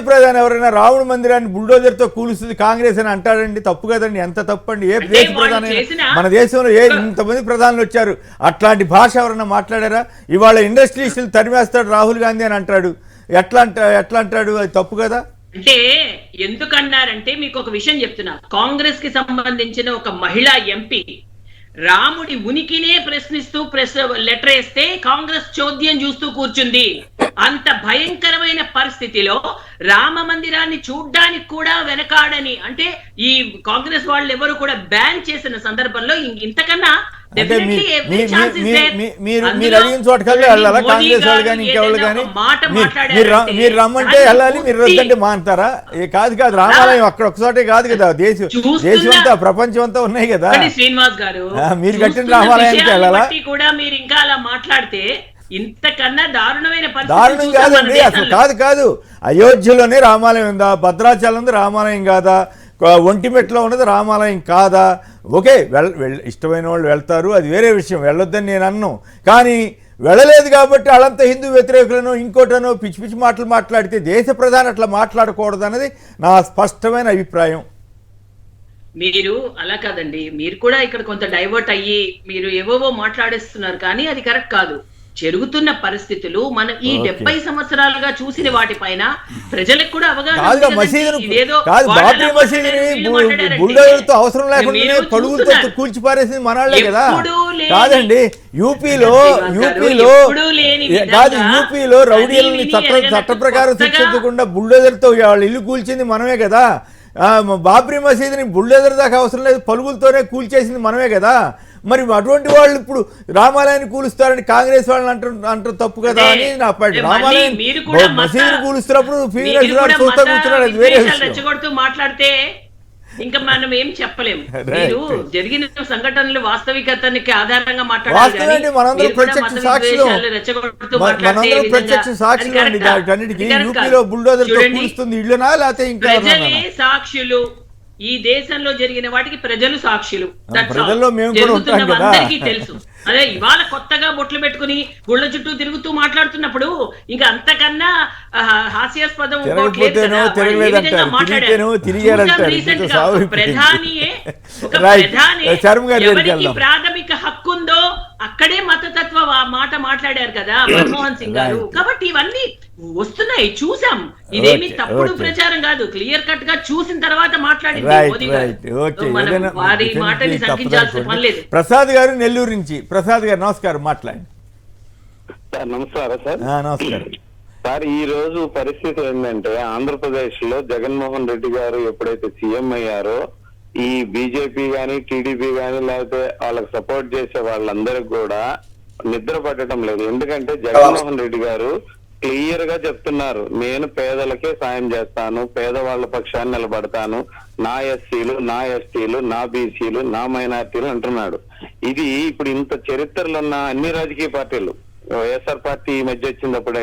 ప్రధాని ఎవరైనా రావణ మందిరాన్ని బుల్డోజర్ తో కూలుస్తుంది కాంగ్రెస్ అని అంటాడండి? తప్పు కదండి, ఎంత తప్పండి. ఏ దేశ ప్రధాని, మన దేశంలో ఇంతమంది ప్రధానులు వచ్చారు, అట్లాంటి భాష ఎవరైనా మాట్లాడారా? ఇవాళ ఇండస్ట్రీస్లు తరిమేస్తాడు రాహుల్ గాంధీ అని అంటాడు, ఎట్లా అంటాడు? అది తప్పు కదా. అంటే ఎందుకన్నారంటే మీకు ఒక విషయం చెప్తున్నా, కాంగ్రెస్ కి సంబంధించిన ఒక మహిళా ఎంపీ రాముడి ఉనికినే ప్రశ్నిస్తూ లెటర్ వేస్తే కాంగ్రెస్ చోద్యం చూస్తూ కూర్చుంది. అంత భయంకరమైన పరిస్థితిలో రామ మందిరాన్ని చూడ్డానికి కూడా వెనకాడని, అంటే ఈ కాంగ్రెస్ వాళ్ళు ఎవరు కూడా బ్యాన్ చేసిన సందర్భంలో ఇంతకన్నా మీరు అడిగిన చోటకల్లా వెళ్ళాలా? కాంగ్రెస్ వాళ్ళు కానీ ఇంకెవాళ్ళు కానీ మీరు రమ్మంటే వెళ్ళాలి, మీరు వద్దంటే మాంటారా? కాదు రామాలయం అక్కడ ఒకసారి కాదు కదా, దేశం అంతా ప్రపంచం అంతా ఉన్నాయి కదా. శ్రీనివాస్ గారు మీరు కట్టిన రామాలయానికి వెళ్ళాలా? కూడా మీరు ఇంకా అలా మాట్లాడితే ఇంతకన్నా దారుణమైన దారుణం కాదండి అసలు. కాదు అయోధ్యలోనే రామాలయం ఉందా? భద్రాచలం ఉంది రామాలయం కాదా? ఒంటిమెట్లో ఉన్నది రామాలయం కాదా? ఓకే, ఇష్టమైన వాళ్ళు వెళ్తారు, అది వేరే విషయం, వెళ్ళొద్దని నేను అన్నాను. కానీ వెళ్ళలేదు కాబట్టి వాళ్ళంతా హిందూ వ్యతిరేకులను ఇంకోటనో పిచ్చి పిచ్చి మాటలు మాట్లాడితే దేశ ప్రధాని అట్లా మాట్లాడకూడదు అన్నది నా స్పష్టమైన అభిప్రాయం. మీరు అలా కాదండి, మీరు కూడా ఇక్కడ కొంత డైవర్ట్ అయ్యి మీరు ఏవోవో మాట్లాడేస్తున్నారు, కానీ అది కరెక్ట్ కాదు. జరుగుతున్న పరిస్థితులు మనం ఈ 70 సంవత్సరాలుగా చూసిన వాటిపైన ప్రజలకు కూడా అవగాహన కాదు, ఉంది కదండి. మసీదును ఇదేదో కాదు, వాళ్ళ బాబ్రీ మసీదుని వీళ్ళు మాట్లాడారంటే బుల్డోజర్తో అవసరం లేకుండా మీరు పడుగులతో చూస్తున్నారు. కూల్చి పారేసింది మనాళ్లే కదా. ఎప్పుడూ లేని- కాదండి, యూపీలో ఎప్పుడూ లేని కాదు, విధంగా యూపీలో రౌడీలని కనీ చట్ట విని చట్ట ప్రకారం కొత్తగా శిక్షించకుండా బుల్డోజర్తో వాళ్ళ ఇల్లు కూల్చింది మనమే కదా. బాబ్రీ మసీదుని బుల్డోజర్ దాకా అవసరం లేదు, పలుగులతోనే కూల్చేసింది మనమే కదా. మరి అటువంటి వాళ్ళు ఇప్పుడు రామాలయాన్ని కూలుస్తారని కాంగ్రెస్ వాళ్ళని అంటారు తప్పు కదా అని నా పాయింట్. రామాలయం మసీదుని కూలుస్తున్నప్పుడు చూస్తా కూర్చున్నాడు, అది వేరే విషయం. రెచ్చగొడుతూ మాట్లాడితే ఇంకా మనం ఏం చెప్పలేము. మీరు జరిగిన సంఘటనలు వాస్తవికతనికి ఆధారంగా వాస్తవానికి మనందరూ ప్రత్యక్ష సాక్షులు, మనందరూ ప్రత్యక్ష సాక్షులు అండి దానికి. యూపీలో బుల్డోజర్తో కూలుస్తుంది ఇళ్ళునా లేకపోతే ఇంకా ప్రజలే సాక్షులు. ఈ దేశంలో జరిగిన వాటికి ప్రజలు సాక్షులు. ప్రజల్లో మేము కూడా ఉంటాం కదా. అందరికీ తెలుసు. అదే ఇవాళ కొత్తగా బొట్లు పెట్టుకుని గుళ్ళ చుట్టూ తిరుగుతూ మాట్లాడుతున్నప్పుడు ఇంకా అంతకన్నా హాస్యాస్పదం ప్రాథమిక హక్కు ఉందో అక్కడే మతతత్వ మాట మాట్లాడారు కదా మన్మోహన్ సింగ్ గారు. కాబట్టి ఇవన్నీ వస్తున్నాయి, చూసాం. ఇదేమి తప్పుడు ప్రచారం కాదు, క్లియర్ కట్ గా చూసిన తర్వాత మాట్లాడింది మోదీ గారు. వారి మాటని సంకించాల్సిన పని లేదు. ప్రసాద్ గారు నెల్లూరు నుంచి. ప్రసాద్ గారు నమస్కారం, మాట్లాడండి. నమస్కారం సార్. నమస్కారం సార్. ఈ రోజు పరిస్థితి ఏంటంటే ఆంధ్రప్రదేశ్ లో జగన్మోహన్ రెడ్డి గారు ఎప్పుడైతే సీఎం అయ్యారో ఈ బీజేపీ గాని టీడీపీ గాని లేకపోతే వాళ్ళకి సపోర్ట్ చేసే వాళ్ళందరికి కూడా నిద్ర పట్టడం లేదు. ఎందుకంటే జగన్మోహన్ రెడ్డి గారు క్లియర్ గా చెప్తున్నారు, నేను పేదలకే సాయం చేస్తాను, పేదవాళ్ల పక్షాన్ని నిలబడతాను, నా ఎస్సీలు, నా ఎస్టీలు, నా బీసీలు, నా మైనార్టీలు అంటున్నాడు. ఇది ఇప్పుడు ఇంత చరిత్రలో ఉన్న అన్ని రాజకీయ పార్టీలు, వైఎస్ఆర్ పార్టీ ఈ మధ్య వచ్చినప్పుడు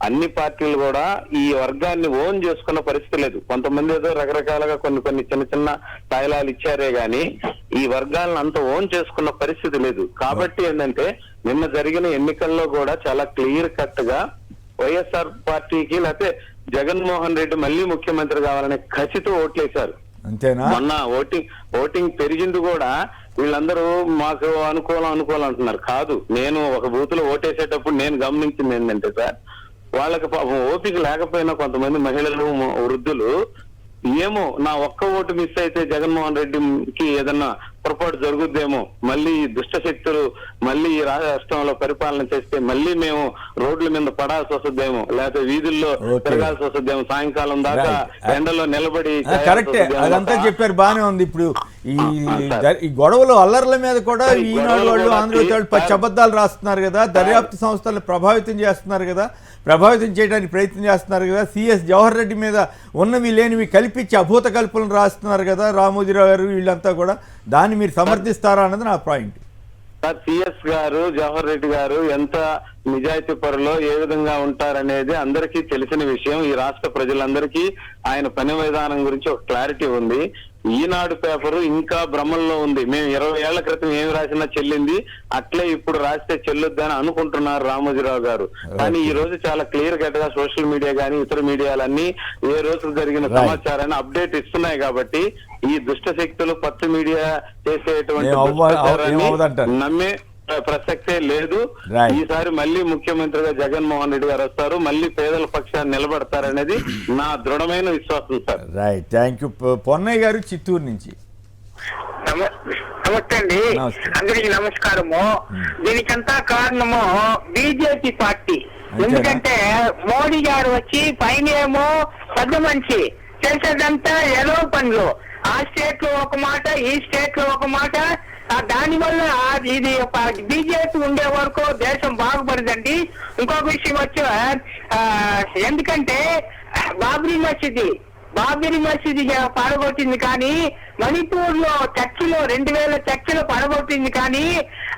అన్ని పార్టీలు కూడా ఈ వర్గాన్ని ఓన్ చేసుకున్న పరిస్థితి లేదు. కొంతమంది ఏదో రకరకాలుగా కొన్ని చిన్న చిన్న తాయిలాలు ఇచ్చారే గాని ఈ వర్గాలను అంత ఓన్ చేసుకున్న పరిస్థితి లేదు. కాబట్టి ఏంటంటే నిన్న జరిగిన ఎన్నికల్లో కూడా చాలా క్లియర్ కట్ గా వైఎస్ఆర్ పార్టీకి లేకపోతే జగన్మోహన్ రెడ్డి మళ్ళీ ముఖ్యమంత్రి కావాలనే కసితో ఓట్లేశారు. అంతేనా? మొన్న ఓటింగ్ పెరిగింది కూడా వీళ్ళందరూ మాకు అనుకూలం అంటున్నారు. కాదు, నేను ఒక బూత్ లో ఓటేసేటప్పుడు నేను గమనించింది ఏంటంటే సార్, వాళ్ళకి పాపం ఓపిక లేకపోయినా కొంతమంది మహిళలు, వృద్ధులు ఏమో నా ఒక్క ఓటు మిస్ అయితే జగన్మోహన్ రెడ్డికి ఏదన్నా పొరపాటు జరుగుద్దేమో, మళ్ళీ దుష్ట శక్తులు మళ్ళీ ఈ రాష్ట్రంలో పరిపాలన చేస్తే మళ్ళీ మేము రోడ్ల మీద పడాల్సి వస్తుందేమో, లేకపోతే వీధుల్లో తిరగాల్సి వస్తుందేమో, సాయంకాలం దాకా ఎండలో నిలబడి. కరెక్టే, అదంతా చెప్పారు, బానే ఉంది. ఇప్పుడు ఈ గొడవలు అల్లర్ల మీద కూడా ఈనాడు వాళ్ళు, ఆంధ్రజ్యోతి వాళ్ళు పచ్చి అబద్ధాలు రాస్తున్నారు కదా, దర్యాప్తు సంస్థలను ప్రభావితం చేస్తున్నారు కదా, ప్రభావితం చేయడానికి ప్రయత్నం చేస్తున్నారు కదా, సిఎస్ జవహర్ రెడ్డి మీద ఉన్నవి లేనివి కల్పించి అభూత కల్పనలు రాస్తున్నారు కదా రామోజీరావు గారు, వీళ్ళంతా కూడా. దాన్ని మీరు సమర్థిస్తారా అన్నది నా పాయింట్. సిఎస్ గారు, జవహర్ రెడ్డి గారు ఎంత నిజాయితీ పరులో ఏ విధంగా ఉంటారనేది అందరికీ తెలిసిన విషయం. ఈ రాష్ట్ర ప్రజలందరికీ ఆయన పని విధానం గురించి ఒక క్లారిటీ ఉంది. ఈనాడు పేపరు ఇంకా భ్రమంలో ఉంది. మేము 20 ఏళ్ల క్రితం ఏమి రాసినా చెల్లింది, అట్లే ఇప్పుడు రాస్తే చెల్లుద్దని అనుకుంటున్నారు రామోజీరావు గారు. కానీ ఈ రోజు చాలా క్లియర్ కట్ గా సోషల్ మీడియా గానీ ఇతర మీడియాలన్నీ ఏ రోజు జరిగిన సమాచారాన్ని అప్డేట్ ఇస్తున్నాయి. కాబట్టి ఈ దుష్ట శక్తులు పత్తి మీడియా చేసేటువంటి నమ్మే ప్రసక్తే లేదు. ఈసారి మళ్ళీ ముఖ్యమంత్రిగా జగన్మోహన్ రెడ్డి గారు వస్తారు, మళ్ళీ పేదల పక్షాన్ని నిలబడతారనేది నా దృఢమైన విశ్వాసం sir. Right, thank you. Ponnaiah గారు చిత్తూరు నుంచి. నమస్తే అండి, అందరికి నమస్కారము. దీనికంతా కారణము బీజేపీ పార్టీ. ఎందుకంటే మోడీ గారు వచ్చి పైన ఏమో పెద్ద మనిషి, చేసేదంతా ఏదో పనులు. ఆ స్టేట్ లో ఒక మాట, ఈ స్టేట్ లో ఒక మాట. దాని వల్ల ఇది బీజేపీ ఉండే వరకు దేశం బాగుపడదండి. ఇంకొక విషయం వచ్చి ఎందుకంటే బాబ్రీ మసీది పడగొట్టింది, కానీ మణిపూర్ లో చర్చిలో 2000 చర్చిలు పడగొట్టింది, కానీ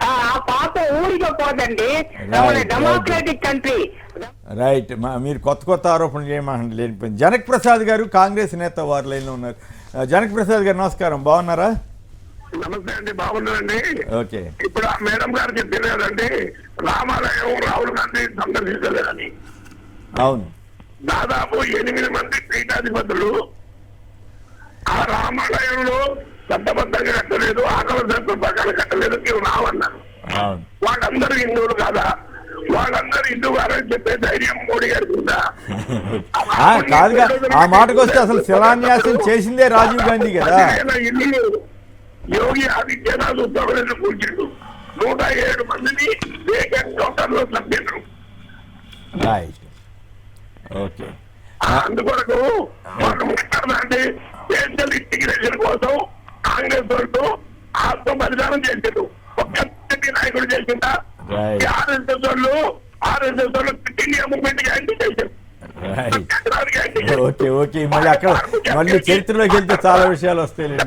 ఆ పాప ఊరిగా పోదండి. Democratic country. రైట్, మీరు కొత్త ఆరోపణలు చేయమంటే లేనిపోయింది. జనక్ ప్రసాద్ గారు కాంగ్రెస్ నేత వారి లైన్లో ఉన్నారు. జనక్ ప్రసాద్ గారు నమస్కారం, బాగున్నారా? నమస్తే అండి, బాగున్నారండి. ఓకే, ఇప్పుడు మేడం గారు చెప్పారు కదండి, రామాలయం రాహుల్ గాంధీ సందర్శించలేదని. అవును, దాదాపు 8 మంది పీఠాధిపతులు ఆ రామాలయంలో చట్టబద్ధంగా కట్టలేదు, ఆకలి శాతం ప్రకారం కట్టలేదు, ఇవి రావన్నారు. వాళ్ళందరూ హిందువులు కాదా? వాళ్ళందరూ హిందువారని చెప్పే ధైర్యం మోడీ గారికి ఉందా? కాదుగా, ఆ మాటకు వస్తే అసలు శిలాన్యాసం చేసిందే రాజీవ్ గాంధీ కదా. 10,000 ఇల్లు యోగి ఆదిత్యనాథ్ ఉత్తరప్రదేశ్ కూర్చుండు, 107 మందిని వేకెంట్ టోటల్లో చంపారు. Right, okay. అందుకొరకు మనం అంటే స్పేషల్ ఇంటిగ్రేషన్ కోసం కాంగ్రెస్ వాళ్ళు ఆత్మ బలిదానం చేశారు. ఒక్క నాయకుడు చేసిందా? ఆర్ఎస్ఎస్ వాళ్ళు క్విట్ ఇండియా మూవ్మెంట్ యాంటీ చేశారు. ఓకే ఓకే, మళ్ళీ అక్కడ మళ్ళీ చరిత్రలోకి వెళ్తే చాలా విషయాలు వస్తాయండి.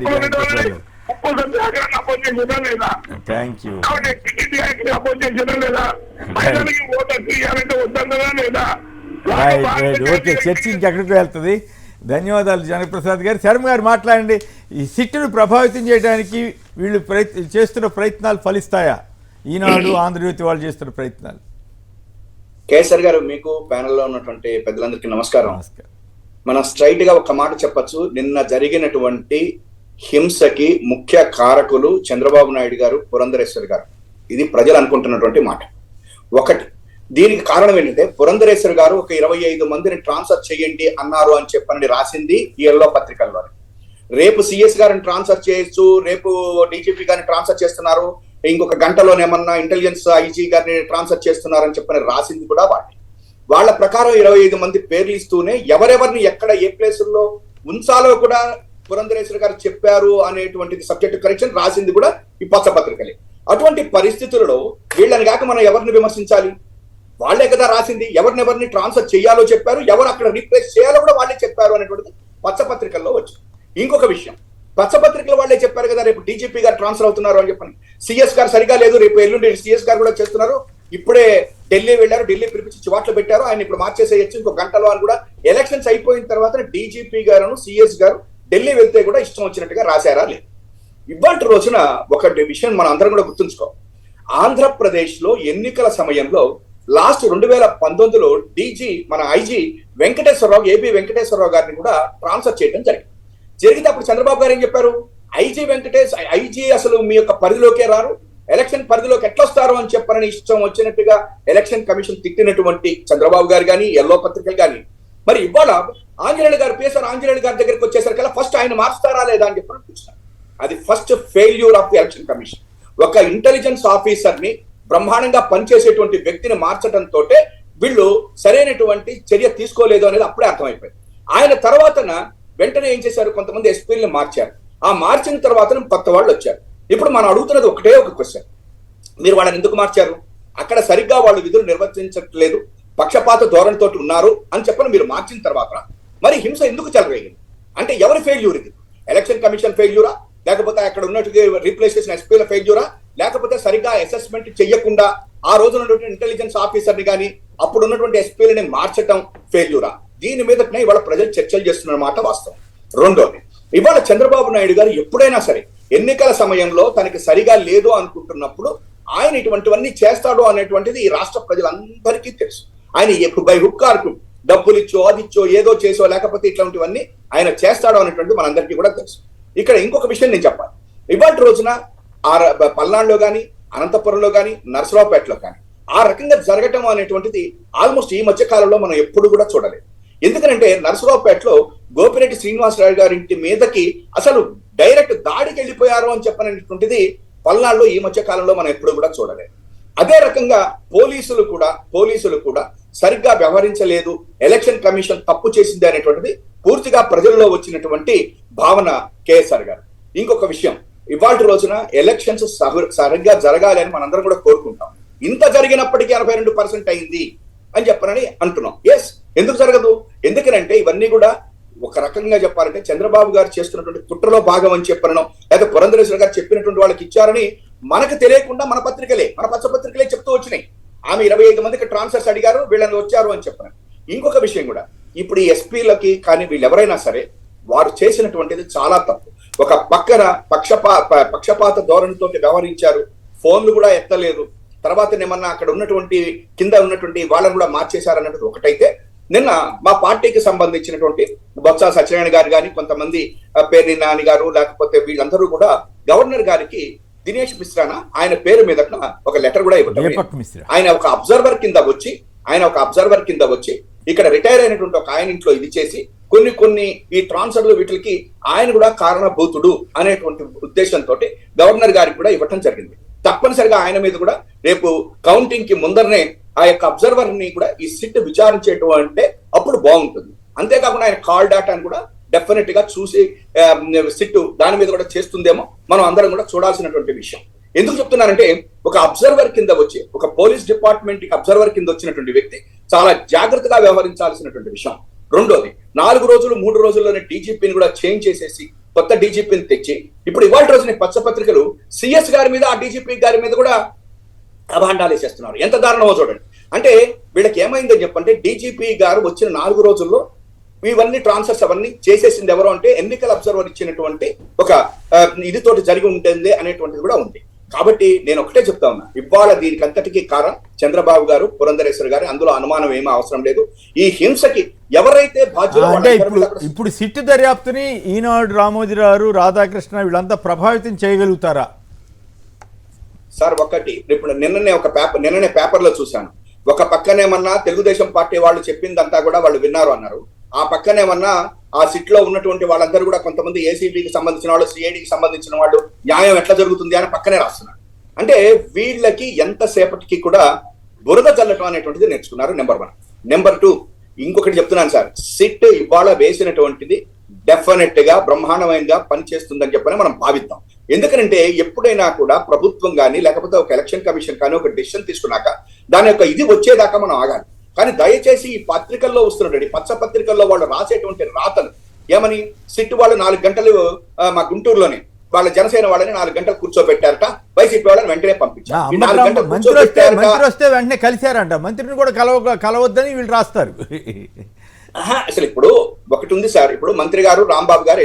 అపోజ్ చేసినా లేదా? Thank you. Ticket act oppose చేసినా లేదా? మహిళలకి ఓటర్ తీయాలంటే వద్దన్నదా లేదా? Right right, okay. చర్చ ఇంకెక్కడికి వెళ్తుంది. ధన్యవాదాలు జనప్రసాద్ గారు. శర్మ గారు మాట్లాడండి. ఈ సిట్టును ప్రభావితం చేయడానికి వీళ్ళు చేస్తున్న ప్రయత్నాలు ఫలిస్తాయా? ఈనాడు ఆంధ్రజ్యోతి వాళ్ళు చేస్తున్న ప్రయత్నాలు. కేసర్ గారు, మీకు ప్యానెల్లో ఉన్నటువంటి పెద్దలందరికీ నమస్కారం. మనం స్ట్రైట్ గా ఒక మాట చెప్పచ్చు. నిన్న జరిగినటువంటి హింసకి ముఖ్య కారకులు చంద్రబాబు నాయుడు గారు, పురంధరేశ్వర్ గారు. ఇది ప్రజలు అనుకుంటున్నటువంటి మాట. ఒకటి, దీనికి కారణం ఏంటంటే పురంధరేశ్వర్ గారు ఒక 25 మందిని ట్రాన్స్ఫర్ చేయండి అన్నారు అని చెప్పని రాసింది ఈ ఎల్లో పత్రికల్లో. రేపు సిఎస్ గారిని ట్రాన్స్ఫర్ చేయొచ్చు, రేపు డీజీపీ గారిని ట్రాన్స్ఫర్ చేస్తున్నారు, ఇంకొక గంటలోనేమన్నా ఇంటెలిజెన్స్ ఐజీ గారిని ట్రాన్స్ఫర్ చేస్తున్నారని చెప్పని రాసింది కూడా వాళ్ళ ప్రకారం 25 మంది పేర్లు ఇస్తూనే ఎవరెవరిని ఎక్కడ ఏ ప్లేసుల్లో ఉంచాలో కూడా పురంధరేశ్వర్ గారు చెప్పారు అనేటువంటిది సబ్జెక్ట్ కరెక్షన్ రాసింది కూడా ఈ పచ్చ పత్రికలే. అటువంటి పరిస్థితులలో వీళ్ళని కాక మనం ఎవరిని విమర్శించాలి? వాళ్లే కదా రాసింది. ఎవరినెవరిని ట్రాన్స్ఫర్ చేయాలో చెప్పారు, ఎవరు అక్కడ రీప్లేస్ చేయాలో కూడా వాళ్ళే చెప్పారు అనేటువంటిది పచ్చపత్రికల్లో వచ్చింది. ఇంకొక విషయం, పచ్చపత్రికలు వాళ్ళే చెప్పారు కదా రేపు డీజీపీ గారు ట్రాన్స్ఫర్ అవుతున్నారు అని చెప్పని. సిఎస్ గారు సరిగా లేదు, రేపు ఎల్లుండి సిఎస్ గారు కూడా చేస్తున్నారు. ఇప్పుడే ఢిల్లీ వెళ్ళారు, ఢిల్లీ పిలిపించి చివాట్లు పెట్టారు, ఆయన ఇప్పుడు మార్చేసేయచ్చు ఇంకో గంటలో అని కూడా. ఎలక్షన్స్ అయిపోయిన తర్వాత డీజీపీ గారు సిఎస్ గారు ఢిల్లీ వెళ్తే కూడా ఇష్టం వచ్చినట్టుగా రాశారా లేదు? ఇవాళ రోజున ఒక విషయం మనం అందరం కూడా గుర్తుంచుకో. ఆంధ్రప్రదేశ్ లో ఎన్నికల సమయంలో లాస్ట్ 2019లో మన ఐజీ వెంకటేశ్వరరావు, ఏపీ వెంకటేశ్వరరావు గారిని కూడా ట్రాన్స్ఫర్ చేయడం జరిగితే అప్పుడు చంద్రబాబు గారు ఏం చెప్పారు? ఐజీ అసలు మీ యొక్క పరిధిలోకే రారు, ఎలక్షన్ పరిధిలోకి ఎట్లా వస్తారు అని చెప్పని ఇష్టం వచ్చినట్టుగా ఎలక్షన్ కమిషన్ తిట్టినటువంటి చంద్రబాబు గారు కానీ ఎల్లో పత్రికలు కానీ, మరి ఇవాళ ఆంజనేయులు గారు, పిఎస్ఆర్ ఆంజనేయులు గారి దగ్గరికి వచ్చేసరికల్లా ఫస్ట్ ఆయన మార్చుతారా లేదా అని చెప్పని చూస్తున్నారు. అది first failure of the election commission. ఒక ఇంటెలిజెన్స్ ఆఫీసర్ ని బ్రహ్మాండంగా పనిచేసేటువంటి వ్యక్తిని మార్చడంతో వీళ్ళు సరైనటువంటి చర్య తీసుకోలేదు అనేది అప్పుడే అర్థమైపోయింది. ఆయన తర్వాతన వెంటనే ఏం చేశారు? కొంతమంది ఎస్పీలని మార్చారు. ఆ మార్చిన తర్వాత కొత్త వాళ్ళు వచ్చారు. ఇప్పుడు మనం అడుగుతున్నది ఒకటే ఒక క్వశ్చన్, మీరు వాళ్ళని ఎందుకు మార్చారు? అక్కడ సరిగ్గా వాళ్ళు విధులు నిర్వర్తించట్లేదు, పక్షపాత ధోరణితో ఉన్నారు అని చెప్పని మీరు మార్చిన తర్వాత మరి హింస ఎందుకు చెలరేగింది? అంటే ఎవరి ఫెయిల్యూర్ ఇది? ఎలక్షన్ కమిషన్ ఫెయిల్యూరా, లేకపోతే అక్కడ ఉన్నట్టుగా రీప్లేస్ చేసిన ఎస్పీల ఫెయిల్యూరా, లేకపోతే సరిగ్గా అసెస్మెంట్ చెయ్యకుండా ఆ రోజు ఉన్నటువంటి ఇంటెలిజెన్స్ ఆఫీసర్ని కానీ అప్పుడు ఉన్నటువంటి ఎస్పీలని మార్చడం ఫెయిల్యూరా? దీని మీదనే ఇవాళ ప్రజలు చర్చలు చేస్తున్నమాట వాస్తవం. రెండోది, ఇవాళ చంద్రబాబు నాయుడు గారు ఎప్పుడైనా సరే ఎన్నికల సమయంలో తనకి సరిగా లేదు అనుకుంటున్నప్పుడు ఆయన ఇటువంటివన్నీ చేస్తాడు అనేటువంటిది ఈ రాష్ట్ర ప్రజలందరికీ తెలుసు. ఆయన ఎప్పుడు బై హుక్ ఆర్ క్రూక్ డబ్బులు ఇచ్చో అదిచ్చో ఏదో చేసో లేకపోతే ఇట్లాంటివన్నీ ఆయన చేస్తాడు అనేటువంటిది మనందరికీ కూడా తెలుసు. ఇక్కడ ఇంకొక విషయం నేను చెప్పాలి. ఇవాళ రోజున పల్నాడులో కానీ, అనంతపురంలో కానీ, నర్సరావుపేటలో కానీ ఆ రకంగా జరగటం అనేటువంటిది ఆల్మోస్ట్ ఈ మధ్య కాలంలో మనం ఎప్పుడు కూడా చూడలేదు. ఎందుకంటే నర్సరావుపేటలో గోపిరెడ్డి శ్రీనివాసరావు గారి ఇంటి మీదకి అసలు డైరెక్ట్ దాడికి వెళ్ళిపోయారు అని చెప్పనేటువంటిది పల్నాడులో ఈ మధ్య కాలంలో మనం ఎప్పుడు కూడా చూడలేదు. అదే రకంగా పోలీసులు కూడా సరిగ్గా వ్యవహరించలేదు, ఎలక్షన్ కమిషన్ తప్పు చేసింది అనేటువంటిది పూర్తిగా ప్రజల్లో వచ్చినటువంటి భావన కేఎస్ఆర్ గారు. ఇంకొక విషయం, ఇవాళ రోజున ఎలక్షన్స్ సరిగ్గా జరగాలి అని మనందరం కూడా కోరుకుంటాం. ఇంత జరిగినప్పటికీ 82% అయింది అని చెప్పనని అంటున్నాం. ఎస్, ఎందుకు జరగదు? ఎందుకనంటే ఇవన్నీ కూడా ఒక రకంగా చెప్పాలంటే చంద్రబాబు గారు చేస్తున్నటువంటి కుట్రలో భాగం అని చెప్పనో, లేదా పురంధరేశ్వర గారు చెప్పినటువంటి వాళ్ళకి ఇచ్చారని మనకు తెలియకుండా మన పచ్చ పత్రికలే చెప్తూ వచ్చినాయి. ఆమె 25 మందికి ట్రాన్స్ఫర్స్ అడిగారు, వీళ్ళని వచ్చారు అని చెప్పారు. ఇంకొక విషయం కూడా, ఇప్పుడు ఈ ఎస్పీలకి కానీ వీళ్ళు ఎవరైనా సరే వారు చేసినటువంటిది చాలా తప్పు. ఒక పక్కన పక్షపాత ధోరణితో వ్యవహరించారు, ఫోన్లు కూడా ఎత్తలేదు, తర్వాత ఏమన్నా అక్కడ ఉన్నటువంటి కింద ఉన్నటువంటి వాళ్ళని కూడా మార్చేశారు అన్నది ఒకటైతే, నిన్న మా పార్టీకి సంబంధించినటువంటి బొత్స సత్యనారాయణ గారు కానీ, కొంతమంది పేర్ని నాని గారు, లేకపోతే వీళ్ళందరూ కూడా గవర్నర్ గారికి దినేష్ మిశ్రానా ఆయన పేరు మీద ఒక లెటర్ కూడా ఇవ్వడం, దీపక్ మిశ్రా ఆయన ఒక అబ్జర్వర్ కింద వచ్చి ఇక్కడ రిటైర్ అయినటువంటి ఒక ఆయన ఇంట్లో ఇది చేసి కొన్ని ఈ ట్రాన్స్ఫర్లు వీటికి ఆయన కూడా కారణభూతుడు అనేటువంటి ఉద్దేశంతో గవర్నర్ గారికి కూడా ఇవ్వటం జరిగింది. తప్పనిసరిగా ఆయన మీద కూడా రేపు కౌంటింగ్ కి ముందరనే ఆ యొక్క అబ్జర్వర్ ని కూడా ఈ సిట్ విచారించేయటం అంటే అప్పుడు బాగుంటుంది. అంతేకాకుండా ఆయన కాల్ డేటాను కూడా డెఫినెట్ గా చూసి సిట్ దాని మీద కూడా చేస్తుందేమో మనం అందరం కూడా చూడాల్సినటువంటి విషయం. ఎందుకు చెప్తున్నానంటే ఒక అబ్జర్వర్ కింద వచ్చి ఒక పోలీస్ డిపార్ట్మెంట్ కి అబ్జర్వర్ కింద వచ్చినటువంటి వ్యక్తి చాలా జాగ్రత్తగా వ్యవహరించాల్సినటువంటి విషయం. రెండోది 4 రోజులు 3 రోజుల్లోనే డీజీపీని కూడా చేంజ్ చేసేసి కొత్త డీజీపీని తెచ్చి ఇప్పుడు ఇవాళ రోజున పచ్చపత్రికలు సిఎస్ గారి మీద ఆ డీజీపీ గారి మీద కూడా అభాండాలు వేసేస్తున్నారు. ఎంత దారుణమో చూడండి. అంటే వీళ్ళకి ఏమైందని చెప్పంటే డీజీపీ గారు వచ్చిన 4 రోజుల్లో ఇవన్నీ ట్రాన్స్ఫర్స్ అవన్నీ చేసేసింది ఎవరు అంటే ఎన్నికల అబ్జర్వర్ ఇచ్చినటువంటి ఒక ఇది తోటి జరిగి ఉంటుంది అనేటువంటిది కూడా ఉంది. కాబట్టి నేను ఒకటే చెప్తా ఉన్నా, ఇవాళ దీనికి అంతటికీ కారణం చంద్రబాబు గారు, పురంధరేశ్వర్ గారు, అందులో అనుమానం ఏమీ అవసరం లేదు. ఈ హింసకి ఎవరైతే బాధ్యులు అంటే ఇప్పుడు సిట్ దర్యాప్తుని ఈనాడు రామోజీరావు, రాధాకృష్ణ వీళ్ళంతా ప్రభావితం చేయగలుగుతారా సార్? ఒకటి ఇప్పుడు నిన్ననే పేపర్లో చూశాను. ఒక పక్కనేమన్నా తెలుగుదేశం పార్టీ వాళ్ళు చెప్పిందంతా కూడా వాళ్ళు విన్నారు అన్నారు. ఆ పక్కనేమన్నా ఆ సిట్ లో ఉన్నటువంటి వాళ్ళందరూ కూడా కొంతమంది ఏసీబీకి సంబంధించిన వాళ్ళు, సిఐడికి సంబంధించిన వాళ్ళు న్యాయం ఎట్లా జరుగుతుంది అని పక్కనే రాస్తున్నారు. అంటే వీళ్ళకి ఎంతసేపటికి కూడా బురద చల్లటం అనేటువంటిది నేర్చుకున్నారు. నెంబర్ 1. నెంబర్ 2, ఇంకొకటి చెప్తున్నాను సార్, సిట్ ఇవాళ వేసినటువంటిది డెఫినెట్ గా బ్రహ్మాండమైనగా పనిచేస్తుందని చెప్పని మనం భావిద్దాం. ఎందుకంటే ఎప్పుడైనా కూడా ప్రభుత్వం కానీ లేకపోతే ఒక ఎలక్షన్ కమిషన్ కానీ ఒక డెసిషన్ తీసుకున్నాక దాని యొక్క ఇది వచ్చేదాకా మనం ఆగాలి. కానీ దయచేసి ఈ పత్రికల్లో వస్తున్నటువంటి పచ్చ పత్రికల్లో వాళ్ళు రాసేటువంటి రాతలు ఏమని, సిట్ వాళ్ళు 4 గంటలు మా గుంటూరులోనే వాళ్ళ జనసేన వాళ్ళని 4 గంటలు కూర్చోబెట్టారట, వైసీపీ వాళ్ళని వెంటనే పంపించారు. మంత్రి వస్తే వెంటనే కలిశారంట, మంత్రిని కూడా కలవద్దని వీళ్ళు రాస్తారు. అసలు ఇప్పుడు ఒకటి ఉంది సార్, ఇప్పుడు మంత్రి గారు రాంబాబు గారు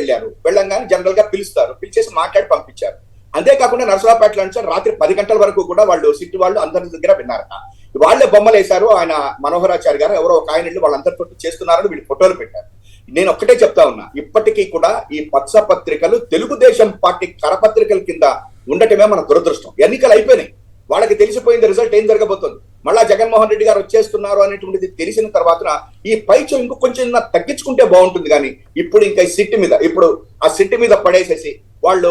వెళ్ళంగానే జనరల్ గా పిలుస్తారు, పిలిచేసి మాట్లాడి పంపించారు. అంతేకాకుండా నరసరావుపేటలో నుంచి రాత్రి 10 గంటల వరకు కూడా వాళ్ళు సిట్ వాళ్ళు అందరి దగ్గర విన్నారట. వాళ్ళే బొమ్మలు వేశారు. ఆయన మనోహరాచారి గారు ఎవరో ఒక ఆయన వాళ్ళందరితో చేస్తున్నారని వీళ్ళు ఫోటోలు పెట్టారు. నేను ఒక్కటే చెప్తా ఉన్నా, ఇప్పటికీ కూడా ఈ పచ్చ పత్రికలు తెలుగుదేశం పార్టీ కరపత్రికల కింద ఉండటమే మన దురదృష్టం. ఎన్నికలు అయిపోయినాయి, వాళ్ళకి తెలిసిపోయింది రిజల్ట్ ఏం జరగబోతుంది. మళ్ళా జగన్మోహన్ రెడ్డి గారు వచ్చేస్తున్నారు అనేటువంటిది తెలిసిన తర్వాత ఈ పైచం ఇంకో కొంచెం తగ్గించుకుంటే బాగుంటుంది. కానీ ఇప్పుడు ఇంకా ఆ సిట్ మీద పడేసేసి వాళ్ళు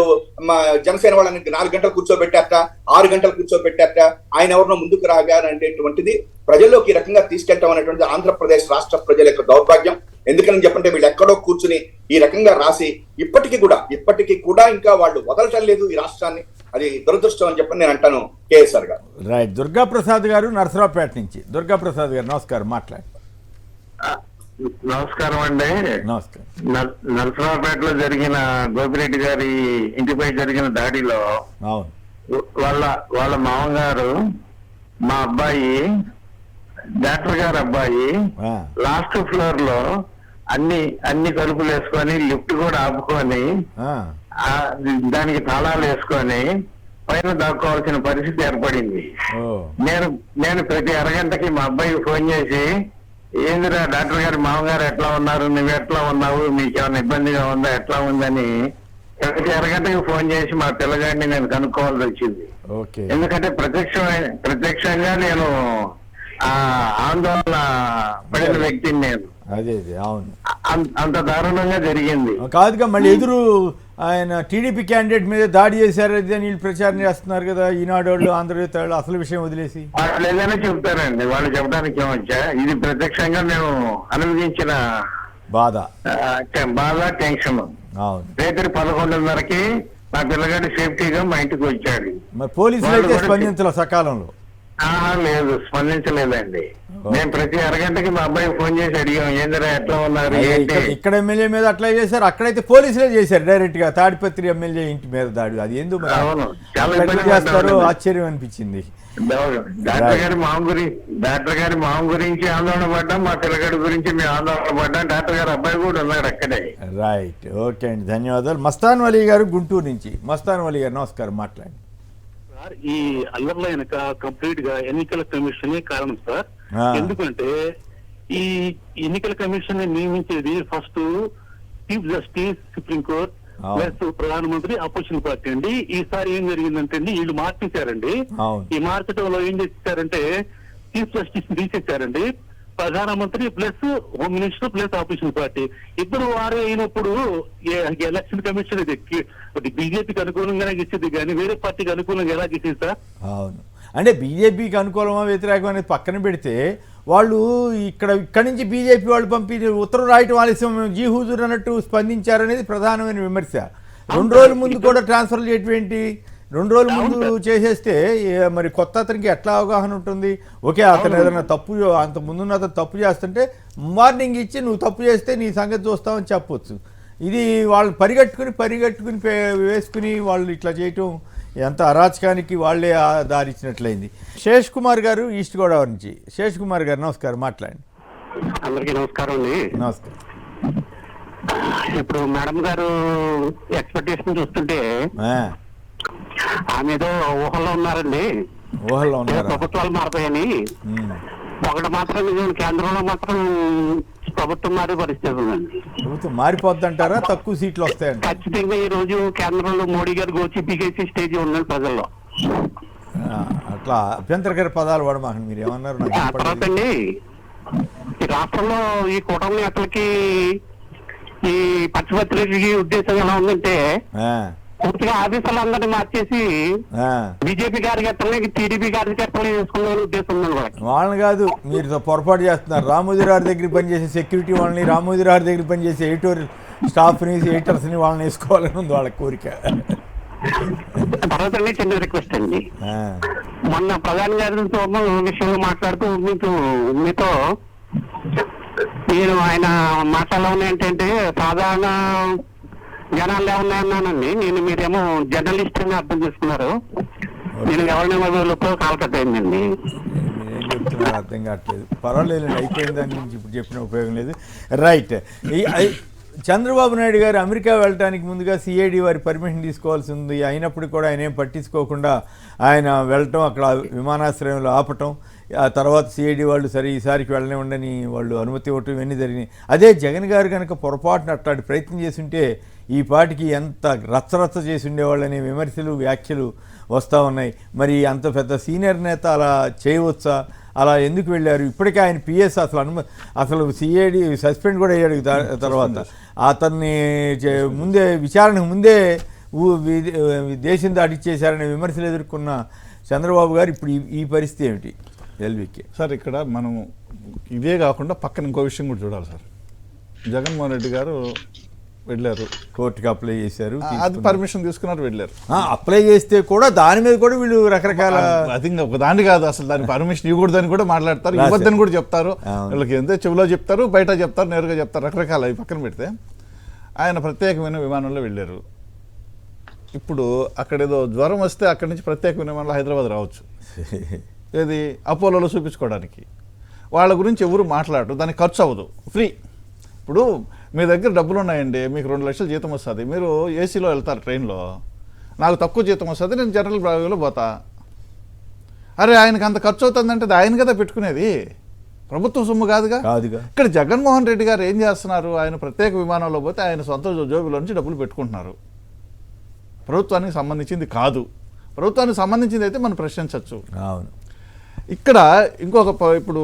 మా జనసేన వాళ్ళని 4 గంటలు కూర్చోబెట్టారట, 6 గంటలు కూర్చోబెట్టారట, ఆయన ఎవరినో ముందుకు రాగారనేటువంటిది ప్రజల్లోకి ఈ రకంగా తీసుకెళ్తాం అనేటువంటిది ఆంధ్రప్రదేశ్ రాష్ట్ర ప్రజల యొక్క దౌర్భాగ్యం. ఎందుకని చెప్పంటే వీళ్ళు ఎక్కడో కూర్చుని ఈ రకంగా రాసి ఇప్పటికీ కూడా ఇంకా వాళ్ళు వదలటం లేదు ఈ రాష్ట్రాన్ని. అది దురదృష్టం అని చెప్పని నేను అంటాను. కేఎస్ఆర్ గారు. రైట్. దుర్గాప్రసాద్ గారు నరసరావుపేట నుంచి. దుర్గాప్రసాద్ గారు నమస్కారం, మాట్లాడండి. నమస్కారం అండి. నమస్కారం. నరసరావుపేటలో జరిగిన గోపిరెడ్డి గారి ఇంటిపై జరిగిన దాడిలో వాళ్ళ మామగారు మా అబ్బాయి డాక్టర్ గారు అబ్బాయి లాస్ట్ ఫ్లోర్ లో అన్ని తలుపులు వేసుకొని లిఫ్ట్ కూడా ఆపుకొని దానికి తాళాలు వేసుకొని పైన దాక్కోవాల్సిన పరిస్థితి ఏర్పడింది. నేను ప్రతి అరగంటకి మా అబ్బాయికి ఫోన్ చేసి, ఏందిరా డాక్టర్ గారి మామగారు ఎట్లా ఉన్నారు, నువ్వు ఎట్లా ఉన్నావు, మీకేమైనా ఇబ్బందిగా ఉందా, ఎట్లా ఉందని ప్రతి అరగంటకి ఫోన్ చేసి మా పిల్లగాడిని నేను కనుక్కోవాల్సి వచ్చింది. ఎందుకంటే ప్రత్యక్షంగా నేను ఆందోళన పడిన వ్యక్తిని నేను. అదే అవును, అంత దారుణంగా జరిగింది. కాదుగా మళ్ళీ ఎదురు ఆయన టీడీపీ క్యాండిడేట్ మీద దాడి చేశారు అని వీళ్ళు ప్రచారం చేస్తున్నారు కదా ఈనాడు వాళ్ళు, ఆంధ్రజ్యోతి వాళ్ళు. అసలు విషయం వదిలేసి వాళ్ళు ఏదైనా చెప్తారండి, వాళ్ళు చెప్పడానికి ఏమొచ్చా. ఇది ప్రత్యక్షంగా మేము అనుభవించిన బాధ, టెన్షన్. రేత్రి 11:30కి నా పిల్లగాడి సేఫ్టీగా మా ఇంటికి వచ్చాడు. పోలీసులు అయితే స్పందించాలి సకాలంలో? లేదు, స్పందించలేదండి. నేను ప్రతి అరగంటకి మా అబ్బాయికి ఫోన్ చేసి అడిగాం, ఏందిరా ఎట్లా ఉన్నారు. ఇక్కడ ఎమ్మెల్యే మీద అట్లా చేశారు, అక్కడైతే పోలీసులే చేశారు డైరెక్ట్ గా. తాడిపత్రి ఎమ్మెల్యే ఇంటి మీద దాడి, అది ఎందుకు చేస్తారో ఆశ్చర్యం అనిపించింది. డాక్టర్ గారి మామ గురించి ఆందోళన పడ్డాం, మా పిల్లగాడి గురించి మేము ఆందోళన పడ్డాం. డాక్టర్ గారి అబ్బాయి కూడా ఉన్నారు అక్కడే. రైట్, ఓకే అండి, ధన్యవాదాలు. మస్తాన్ వలీ గారు గుంటూరు నుంచి. మస్తాన్ వలీ గారు నమస్కారం, మాట్లాడండి. ఈ అల్లర్ల వెనక కంప్లీట్ గా ఎన్నికల కమిషన్ కారణం సార్. ఎందుకంటే ఈ ఎన్నికల కమిషన్ నియమించేది first chief justice supreme court, plus ప్రధానమంత్రి అపోజిషన్ పార్టీ అండి. ఈసారి ఏం జరిగిందంటే అండి, వీళ్ళు మార్చేశారండి. ఈ మార్చడంలో ఏం చేశారంటే చీఫ్ జస్టిస్ తీసేశారండి. ప్రధానమంత్రి plus home minister plus opposition party ఇద్దరు వారే అయినప్పుడు ఎలక్షన్ కమిషన్ ఇది బీజేపీకి అనుకూలంగానే గెలిచింది కానీ వేరే పార్టీకి అనుకూలంగా ఎలా గెలిచింది సార్? అవును, అంటే బీజేపీకి అనుకూలమా వ్యతిరేకం అనేది పక్కన పెడితే వాళ్ళు ఇక్కడి నుంచి బీజేపీ వాళ్ళు పంపి ఉత్తరం రాయటం ఆలస్యం, జీ హుజూర్ అన్నట్టు స్పందించారనేది ప్రధానమైన విమర్శ. 2 రోజుల ముందు కూడా ట్రాన్స్ఫర్ చేయటం ఏంటి? 2 రోజుల ముందు చేసేస్తే మరి కొత్త అతనికి ఎట్లా అవగాహన ఉంటుంది? ఓకే, అతను ఏదైనా తప్పు, అంత ముందున్న అతను తప్పు చేస్తుంటే మార్నింగ్ ఇచ్చి నువ్వు తప్పు చేస్తే నీ సంగతి చూస్తామని చెప్పొచ్చు. ఇది వాళ్ళు పరిగెట్టుకుని వేసుకుని వాళ్ళు ఇట్లా చేయటం ఎంత అరాచకానికి వాళ్ళే దారిచ్చినట్లయింది. శేష్ కుమార్ గారు ఈస్ట్ గోదావరి నుంచి. శేష్ కుమార్ గారు నమస్కారం, మాట్లాడండి. అందరికీ నమస్కారం అండి. నమస్కారం. ఇప్పుడు మేడం గారు ఎక్స్పెక్టేషన్ చూస్తుంటే ఆమె ఏదో ఊహల్లో ఉన్నారండి. ఊహల్లో ఉన్నారు, ప్రభుత్వాలు మారిపోయాయని. ఒకటి మాత్రం కేంద్రంలో మాత్రం ప్రభుత్వం మారే పరిస్థితి ఉందండి. ప్రభుత్వం మారిపోద్ది అంటారా? తక్కువ సీట్లు వస్తాయంట. ఖచ్చితంగా ఈ రోజు కేంద్రంలో మోడీ గారు గోచి పీకేసి స్టేజ్ ఉందండి ప్రజల్లో. అట్లా అభ్యంతరకర పదాలు వాడమాకండి. మీరు ఏమన్నారు? తర్వాత అండి, ఈ రాష్ట్రంలో ఈ కూటమి నేతలకి ఈ పచ్చిపత్రికి ఉద్దేశం ఎలా ఉందంటే పూర్తిగా ఆఫీసులు అందరినీ మార్చేసి బీజేపీ కార్యకర్తలని టీడీపీ కార్యకర్తలు చేసుకునే ఉద్దేశం ఉందండి. వాళ్ళని కాదు, మీరు పొరపాటు చేస్తున్నారు. రామోజీరావు దగ్గర పనిచేసే సెక్యూరిటీ వాళ్ళని, రామోజీరావు దగ్గర పనిచేసే ఎడిటోరియల్ స్టాఫ్ని, ఎడిటర్స్ని వాళ్ళని వేసుకోవాలని ఉంది వాళ్ళ కోరిక. తర్వాత చిన్న రిక్వెస్ట్ అండి, మొన్న ప్రధాని గారితో విషయంలో మాట్లాడుతూ మీతో నేను ఆయన మాటల్లో ఏంటంటే సాధారణ జనాలు ఏమన్నాయన్నానండి. మీరేమో జర్నలిస్ట్ అని అర్థం చేసుకున్నారు. నేను ఎవరిని కాల్కట్ అయిందండి. ఏం చెప్తున్నారు అర్థం కావట్లేదు. పర్వాలేదు, అయిపోయిన దాని గురించి ఇప్పుడు చెప్పిన ఉపయోగం లేదు. రైట్. చంద్రబాబు నాయుడు గారు అమెరికా వెళ్ళడానికి ముందుగా సిఐడి వారి పర్మిషన్ తీసుకోవాల్సి ఉంది. అయినప్పుడు కూడా ఆయన ఏం పట్టించుకోకుండా ఆయన వెళ్ళటం, అక్కడ విమానాశ్రయంలో ఆపటం, ఆ తర్వాత సిఐడి వాళ్ళు సరే ఈసారికి వెళ్ళనివ్వండి వాళ్ళు అనుమతి ఇవ్వటం, ఇవన్నీ జరిగినాయి. అదే జగన్ గారు కనుక పొరపాటున అట్లాంటి ప్రయత్నం చేస్తుంటే ఈ పాటికి ఎంత రచ్చరచ్చ చేసి ఉండేవాళ్ళు అనే విమర్శలు, వ్యాఖ్యలు వస్తూ ఉన్నాయి. మరి అంత పెద్ద సీనియర్ నేత అలా చేయవచ్చా? అలా ఎందుకు వెళ్ళారు? ఇప్పటికే ఆయన పిఎస్ అసలు సిఐడి సస్పెండ్ కూడా అయ్యాడు. తర్వాత అతన్ని ముందే విచారణకు ముందే దేశం దాటిచ్చేశారనే విమర్శలు ఎదుర్కొన్న చంద్రబాబు గారు ఇప్పుడు ఈ పరిస్థితి ఏమిటి? ఎల్వికి సార్, ఇక్కడ మనం ఇదే కాకుండా పక్కన ఇంకో విషయం కూడా చూడాలి సార్. జగన్మోహన్ రెడ్డి గారు వెళ్ళారు, కోర్టుకి అప్లై చేశారు, అది పర్మిషన్ తీసుకున్నారు, వెళ్ళారు. అప్లై చేస్తే కూడా దాని మీద కూడా వీళ్ళు రకరకాల అది ఒక దాన్ని కాదు, అసలు దాని పర్మిషన్ ఇవ్వకూడదని కూడా మాట్లాడతారు, ఇవ్వద్దని కూడా చెప్తారు. వీళ్ళకి ఎంత చెవిలో చెప్తారు, బయట చెప్తారు, నేరుగా చెప్తారు, రకరకాల. అవి పక్కన పెడితే ఆయన ప్రత్యేకమైన విమానంలో వెళ్ళారు. ఇప్పుడు అక్కడేదో జ్వరం వస్తే అక్కడి నుంచి ప్రత్యేకమైన విమానంలో హైదరాబాద్ రావచ్చు. ఏది అపోలోలో చూపించుకోవడానికి. వాళ్ళ గురించి ఎవరు మాట్లాడరు, దానికి ఖర్చు అవ్వదు, ఫ్రీ. ఇప్పుడు మీ దగ్గర డబ్బులు ఉన్నాయండి, మీకు 2 లక్షలు జీతం వస్తుంది, మీరు ఏసీలో వెళ్తారు ట్రైన్లో, నాకు తక్కువ జీతం వస్తుంది, నేను జనరల్ బ్రాగ్లో పోతా. అరే ఆయనకు అంత ఖర్చు అవుతుందంటే అది ఆయన కదా పెట్టుకునేది, ప్రభుత్వ సొమ్ము కాదుగా. ఇక్కడ జగన్మోహన్ రెడ్డి గారు ఏం చేస్తున్నారు? ఆయన ప్రత్యేక విమానంలో పోతే ఆయన సొంత జోబులో నుంచి డబ్బులు పెట్టుకుంటున్నారు. ప్రభుత్వానికి సంబంధించింది కాదు. ప్రభుత్వానికి సంబంధించింది అయితే మనం ప్రశ్నించవచ్చు. అవును. ఇక్కడ ఇంకొక ఇప్పుడు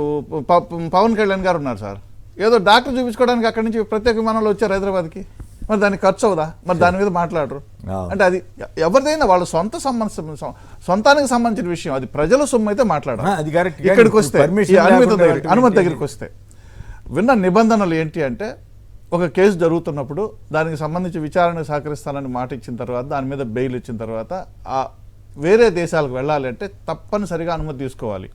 పవన్ కళ్యాణ్ గారు ఉన్నారు సార్, ఏదో డాక్టర్ చూపించుకోవడానికి అక్కడి నుంచి ప్రత్యేక విమానంలో వచ్చారు హైదరాబాద్కి. మరి దానికి ఖర్చు అవుదా? మరి దాని మీద మాట్లాడరు. అంటే అది ఎవరిదైనా వాళ్ళ సొంతానికి సంబంధించిన విషయం, అది ప్రజల సొమ్ము అయితే మాట్లాడాలి. ఇక్కడికి వస్తే అనుమతి దగ్గరికి వస్తే విన్న నిబంధనలు ఏంటి అంటే, ఒక కేసు జరుగుతున్నప్పుడు దానికి సంబంధించి విచారణకు సహకరిస్తానని మాట ఇచ్చిన తర్వాత, దాని మీద బెయిల్ ఇచ్చిన తర్వాత వేరే దేశాలకు వెళ్ళాలి అంటే తప్పనిసరిగా అనుమతి తీసుకోవాలి.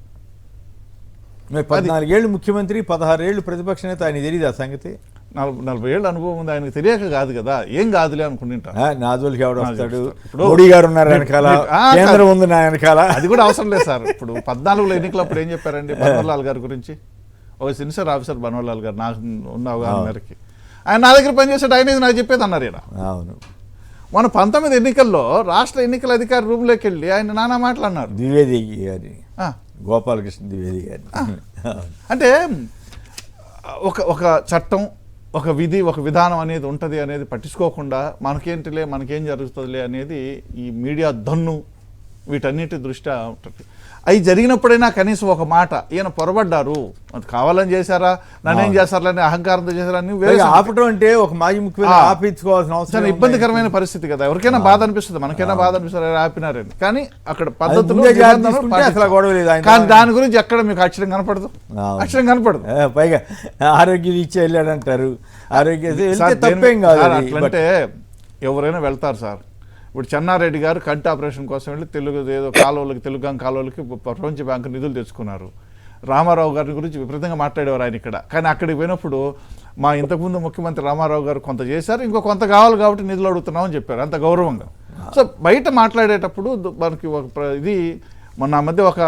14 ఏళ్ళు ముఖ్యమంత్రి, 16 ఏళ్ళు ప్రతిపక్ష నేత, ఆయన తెలియదు ఆ సంగతి. 40 ఏళ్ళ అనుభవం ఉంది ఆయనకు, తెలియక కాదు కదా, ఏం కాదులే అనుకుంటా. నాజోలికి ఎవడు వస్తాడు? మోడీ గారు ఉన్నారు వెనకాల, కేంద్రం ఉంది నా వెనకాల, అది కూడా అవసరం లేదు సార్. ఇప్పుడు 14లో ఎన్నికలప్పుడు ఏం చెప్పారండి బన్వర్లాల్ గారి గురించి? ఒక సిన్సియర్ ఆఫీసర్ బన్వర్లాల్ గారు, నాకు ఉన్న అవగాహన మేరకి ఆయన నా దగ్గర పనిచేసాడు, ఆయన నాకు చెప్పేది అన్నారు ఈయన. అవును. మన 19 ఎన్నికల్లో రాష్ట్ర ఎన్నికల అధికారి రూమ్లోకి వెళ్ళి ఆయన నానా మాటలు ద్వివేది గారి, గోపాలకృష్ణ ద్వివేది గారి. అంటే ఒక చట్టం ఒక విధి ఒక విధానం అనేది ఉంటుంది అనేది పట్టించుకోకుండా మనకేం జరుగుతుందిలే అనేది ఈ మీడియా దన్ను వీటన్నిటి దృష్ట్యా ఉంటుంది. అవి జరిగినప్పుడైనా కనీసం ఒక మాట ఈయన పొరబడ్డారు, అది కావాలని చేశారా, నన్నేం చేశారని అహంకారంతో చేశారని ఆపటం అంటే ఒక మాజీ ముఖ్యమంత్రి ఆపించుకోవాల్సిన అవసరం ఇబ్బందికరమైన పరిస్థితి కదా. ఎవరికైనా బాధ అనిపిస్తుంది, మనకైనా బాధ అనిపిస్తుంది ఆపినారని. కానీ అక్కడ పద్ధతులు కానీ దాని గురించి ఎక్కడ మీకు అక్షరం కనపడదు, అక్షరం కనపడదు. పైగా ఆరోగ్య రీత్యా వెళ్ళాడంటారు, ఆరోగ్య తప్పేం కాదు. అట్లంటే ఎవరైనా వెళ్తారు సార్. ఇప్పుడు చెన్నారెడ్డి గారు కంటి ఆపరేషన్ కోసం వెళ్ళి ఏదో కాలువలకి తెలుగు కాలువలకి ప్రపంచ బ్యాంకు నిధులు తెచ్చుకున్నారు. రామారావు గారి గురించి విపరీతంగా మాట్లాడేవారు ఆయన ఇక్కడ. కానీ అక్కడికి పోయినప్పుడు మా ఇంతకుముందు ముఖ్యమంత్రి రామారావు గారు కొంత చేశారు, ఇంకో కొంత కావాలి కాబట్టి నిధులు అడుగుతున్నామని చెప్పారు అంత గౌరవంగా. సో బయట మాట్లాడేటప్పుడు మనకి ఒక ఇది మొన్న మధ్య ఒక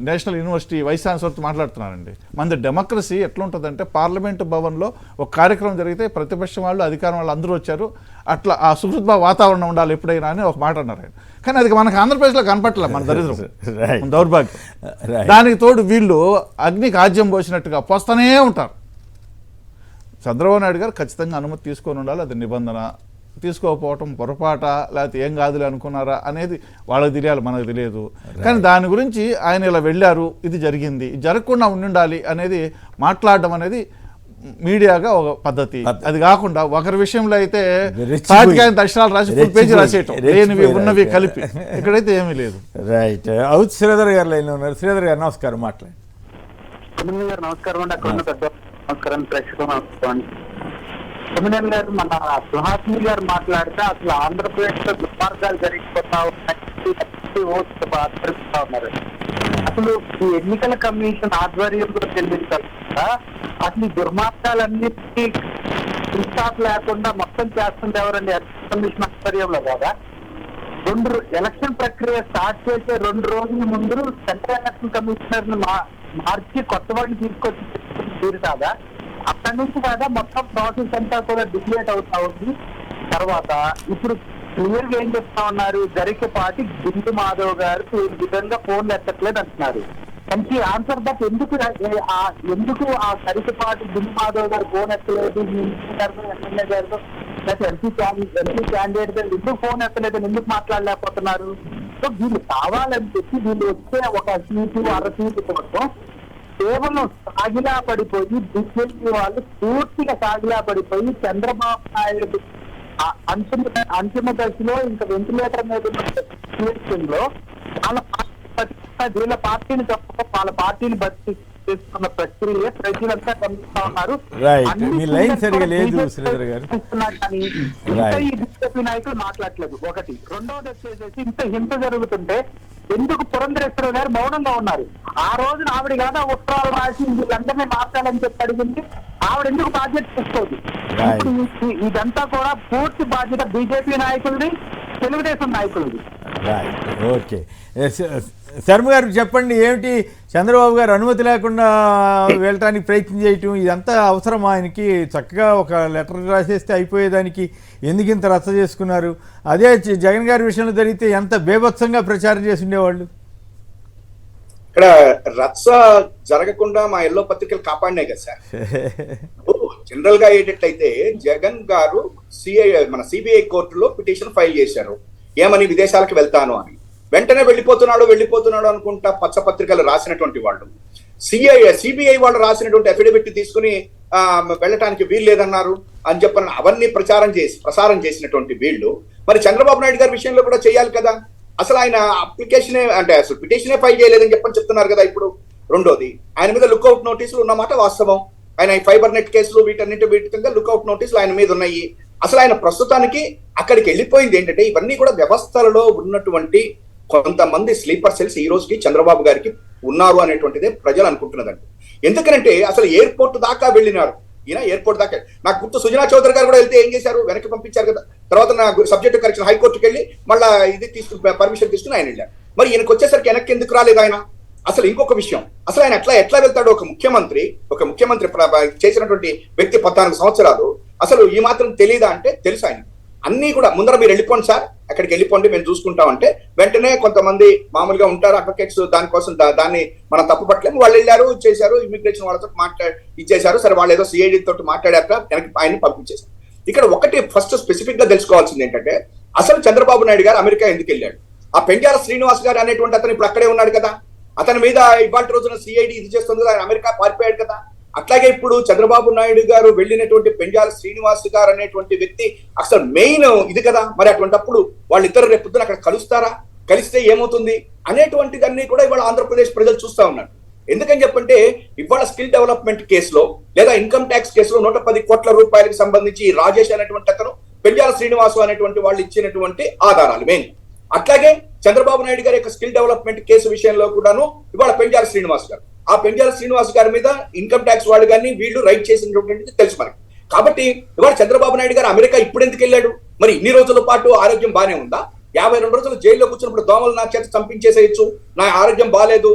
నేషనల్ యూనివర్సిటీ వైస్ ఛాన్సలర్తో మాట్లాడుతున్నానండి. మన డెమోక్రసీ ఎట్లుంటుందంటే పార్లమెంటు భవన్లో ఒక కార్యక్రమం జరిగితే ప్రతిపక్షం వాళ్ళు అధికారం వాళ్ళు అందరూ వచ్చారు, అట్లా ఆ సుహృద్భావ వాతావరణం ఉండాలి ఎప్పుడైనా అని ఒక మాట అన్నారు ఆయన. కానీ అది మనకు ఆంధ్రప్రదేశ్లో కనపట్లేదు, మన దరిద్రం దౌర్భాగ్యం. దానికి తోడు వీళ్ళు అగ్నికి ఆజ్యం పోసినట్టుగా పోస్తూనే ఉంటారు. చంద్రబాబు నాయుడు గారు ఖచ్చితంగా అనుమతి తీసుకొని ఉండాలి, అది నిబంధన. తీసుకోకపోవటం పొరపాట లేకపోతే ఏం కాదులే అనుకున్నారా అనేది వాళ్ళకి తెలియాలి, మనకు తెలియదు. కానీ దాని గురించి ఆయన ఇలా వెళ్ళారు, ఇది జరిగింది, జరగకుండా ఉండాలి అనేది మాట్లాడడం అనేది మీడియాగా ఒక పద్ధతి. అది కాకుండా ఒకరి విషయంలో అయితే తాటికాయన అక్షరాలు రాసి ఫుల్ పేజీ రాసేయటం, లేనివి ఉన్నవి కలిపి. ఇక్కడైతే ఏమీ లేదు. రైట్. అవుట్ శ్రీధర్ గారు లైన్లో ఉన్నారు. శ్రీధర్ గారు నమస్కారం, మాట్లాడండి. నమస్కారం అండి. అక్కడ నమస్కారం, ప్రేక్షకులు. కమిడన్ గారు మన సుహాసిని గారు మాట్లాడితే అసలు ఆంధ్రప్రదేశ్ లో దుర్మార్గాలు జరిగిపోతా ఉన్నారు. అసలు ఈ ఎన్నికల కమిషన్ ఆధ్వర్యంలో చెల్లించాలి అసలు ఈ దుర్మార్గాలన్నిటికీ స్టాప్ లేకుండా మొత్తం చేస్తుంది ఎవరండి? కమిషన్ ఆధ్వర్యంలో కదా. ఎలక్షన్ ప్రక్రియ స్టార్ట్ చేసే 2 రోజుల ముందు సెంట్రల్ ఎలక్షన్ కమిషనర్ ని మార్చి కొత్త వాడిని తీసుకొచ్చి తీరు కాదా? అక్కడి నుంచి కాదా మొత్తం ప్రాసెస్ అంతా కూడా డిక్లేట్ అవుతా ఉంది. తర్వాత ఇప్పుడు క్లియర్ గా ఏం చెప్తా ఉన్నారు, జరికపాటి బిందు మాధవ్ గారు ఈ విధంగా ఫోన్లు ఎత్తట్లేదు అంటున్నారు. మంచి ఆన్సర్ బట్ ఎందుకు ఆ జరికపాటి బిందు మాధవ్ గారు ఫోన్ ఎత్తలేదు, ఎమ్మెల్యే గారు ఎంపీ క్యాండిడేట్ గారు ఎందుకు ఫోన్ ఎత్తలేదు, ఎందుకు మాట్లాడలేకపోతున్నారు? సో వీళ్ళు కావాలని చెప్పి వీళ్ళు వచ్చే ఒక సీటు 1/2 సీటు కోసం కేవలం సాగిలా పడిపోయి బీజేపీ వాళ్ళు పూర్తిగా సాగిలా పడిపోయి చంద్రబాబు నాయుడు అంతిమ దశలో ఇంకా వెంటిలేటర్ మీద ఉన్న వీళ్ళ పార్టీని తప్ప వాళ్ళ పార్టీని భర్తీ చేసుకున్న ప్రక్రియ ప్రజలంతా గమనిస్తా ఉన్నారు. కానీ ఈ బీజేపీ నాయకులు మాట్లాడలేదు. ఒకటి. రెండవది వచ్చేసి ఇంత హింస జరుగుతుంటే ఎందుకు పురంధరేశ్వర గారు మౌనంగా ఉన్నారు? ఆ రోజున ఆవిడ కదా ఉత్తరాలు రాసి వీళ్ళందరినీ మార్చాలని చెప్పి అడిగింది, ఆవిడ ఎందుకు బాధ్యత తీసుకోదు? ఇప్పుడు ఇదంతా కూడా పూర్తి బాధ్యత బీజేపీ నాయకులది, తెలుగుదేశం నాయకులది. ఓకే. శర్మ గారు చెప్పండి, ఏమిటి చంద్రబాబు గారు అనుమతి లేకుండా వెళ్ళటానికి ప్రయత్నం చేయటం ఇదంతా అవసరమా? ఆయనకి చక్కగా ఒక లెటర్ రాసేస్తే అయిపోయేదానికి ఎందుకు ఇంత రచ్చ చేసుకున్నారు? అదే జగన్ గారి విషయంలో జరిగితే ఎంత బేభత్సంగా ప్రచారం చేసి ఉండేవాళ్ళు. ఇక్కడ రచ్చ జరగకుండా మా ఎల్లో పత్రికలు కాపాడినాయి కదా సార్. జనరల్ గా ఏంటంటే జగన్ గారు మన సిబిఐ కోర్టులో పిటిషన్ ఫైల్ చేశారు, ఏమని విదేశాలకు వెళ్తాను అని. వెంటనే వెళ్ళిపోతున్నాడు అనుకుంటా పచ్చపత్రికలు రాసినటువంటి వాళ్ళు సిబిఐ వాళ్ళు రాసినటువంటి అఫిడవిట్ తీసుకుని వెళ్ళటానికి వీలు లేదన్నారు అని చెప్పని అవన్నీ ప్రసారం చేసినటువంటి వీళ్ళు మరి చంద్రబాబు నాయుడు గారి విషయంలో కూడా చేయాలి కదా. అసలు ఆయన అసలు పిటిషనే ఫైల్ చేయలేదని చెప్తున్నారు కదా ఇప్పుడు. రెండోది, ఆయన మీద లుక్అవుట్ నోటీసులు ఉన్నమాట వాస్తవం. ఆయన ఫైబర్ నెట్ కేసులు వీటిగా లుక్అవుట్ నోటీసులు ఆయన మీద ఉన్నాయి. అసలు ఆయన ప్రస్తుతానికి అక్కడికి వెళ్ళిపోయింది ఏంటంటే ఇవన్నీ కూడా వ్యవస్థలలో ఉన్నటువంటి కొంతమంది స్లీపర్ సెల్స్ ఈ రోజుకి చంద్రబాబు గారికి ఉన్నారు అనేటువంటిదే ప్రజలు అనుకుంటున్నదండి. ఎందుకంటే అసలు ఎయిర్పోర్ట్ దాకా వెళ్ళినారు ఈయన. ఎయిర్పోర్ట్ దాకా నాకు గుర్తు సుజనా చౌదరి గారు కూడా వెళ్తే ఏం చేశారు, వెనక్కి పంపించారు కదా. తర్వాత నా సబ్జెక్టు కరెక్షన్ హైకోర్టుకి వెళ్ళి మళ్ళీ పర్మిషన్ తీసుకుని ఆయన వెళ్ళారు. మరి ఈయనకు వచ్చేసరికి వెనక్కి ఎందుకు రాలేదు ఆయన? అసలు ఇంకొక విషయం, అసలు ఆయన ఎట్లా వెళ్తాడు? ఒక ముఖ్యమంత్రి చేసినటువంటి వ్యక్తి 14 సంవత్సరాలు అసలు ఈ మాత్రం తెలియదా అంటే తెలుసు ఆయన. అన్నీ కూడా ముందర మీరు వెళ్ళిపోండి సార్, అక్కడికి వెళ్ళిపోండి మేము చూసుకుంటామంటే వెంటనే కొంతమంది మామూలుగా ఉంటారు అడ్వకేట్స్, దానికోసం దాన్ని మనం తప్పు పట్టలేము. వాళ్ళు వెళ్ళారు, చేశారు, ఇమిగ్రేషన్ వాళ్ళతో ఇచ్చేశారు. సరే వాళ్ళు ఏదో సిఐడి తోటి మాట్లాడాక వెనక్కి ఆయన్ని పంపించేశారు. ఇక్కడ ఒకటి ఫస్ట్ స్పెసిఫిక్ గా తెలుసుకోవాల్సింది ఏంటంటే, అసలు చంద్రబాబు నాయుడు గారు అమెరికా ఎందుకు వెళ్ళాడు? ఆ పెంజాల శ్రీనివాస్ గారు అనేటువంటి అతను ఇప్పుడు అక్కడే ఉన్నాడు కదా, అతని మీద ఇవాళ రోజున సిఐడి ఇది చేస్తుంది కదా, ఆయన అమెరికా పారిపోయాడు కదా. అట్లాగే ఇప్పుడు చంద్రబాబు నాయుడు గారు వెళ్ళినటువంటి పెంజాల శ్రీనివాస్ గారు అనేటువంటి వ్యక్తి అసలు మెయిన్ ఇది కదా. మరి అటువంటిప్పుడు వాళ్ళిద్దరు రేపు పొద్దున అక్కడ కలుస్తారా, కలిస్తే ఏమవుతుంది అనేటువంటిదన్నీ కూడా ఇవాళ ఆంధ్రప్రదేశ్ ప్రజలు చూస్తా ఉన్నారు. ఎందుకని చెప్పంటే ఇవాళ స్కిల్ డెవలప్మెంట్ కేసులో లేదా ఇన్కమ్ ట్యాక్స్ కేసులో 110 కోట్ల రూపాయలకు సంబంధించి రాజేష్ అనేటువంటి అతను, పెంజాల శ్రీనివాసు అనేటువంటి వాళ్ళు ఇచ్చినటువంటి ఆధారాలు మెయిన్. అట్లాగే చంద్రబాబు నాయుడు గారి యొక్క స్కిల్ డెవలప్మెంట్ కేసు విషయంలో కూడాను ఇవాళ పెంజాల శ్రీనివాస్ గారు, ఆ పెంజాల శ్రీనివాస్ గారి మీద ఇన్కమ్ ట్యాక్స్ వాళ్ళు కానీ వీళ్ళు రైట్ చేసినటువంటిది తెలుసు మనకి. కాబట్టి ఇవాళ చంద్రబాబు నాయుడు గారు అమెరికా ఇప్పుడు ఎందుకు వెళ్ళాడు? మరి ఇన్ని రోజుల పాటు ఆరోగ్యం బాగానే ఉందా? 52 రోజులు జైల్లో కూర్చున్నప్పుడు దోమలు నా చేత చంపించేసేయచ్చు, నా ఆరోగ్యం బాగాలేదు,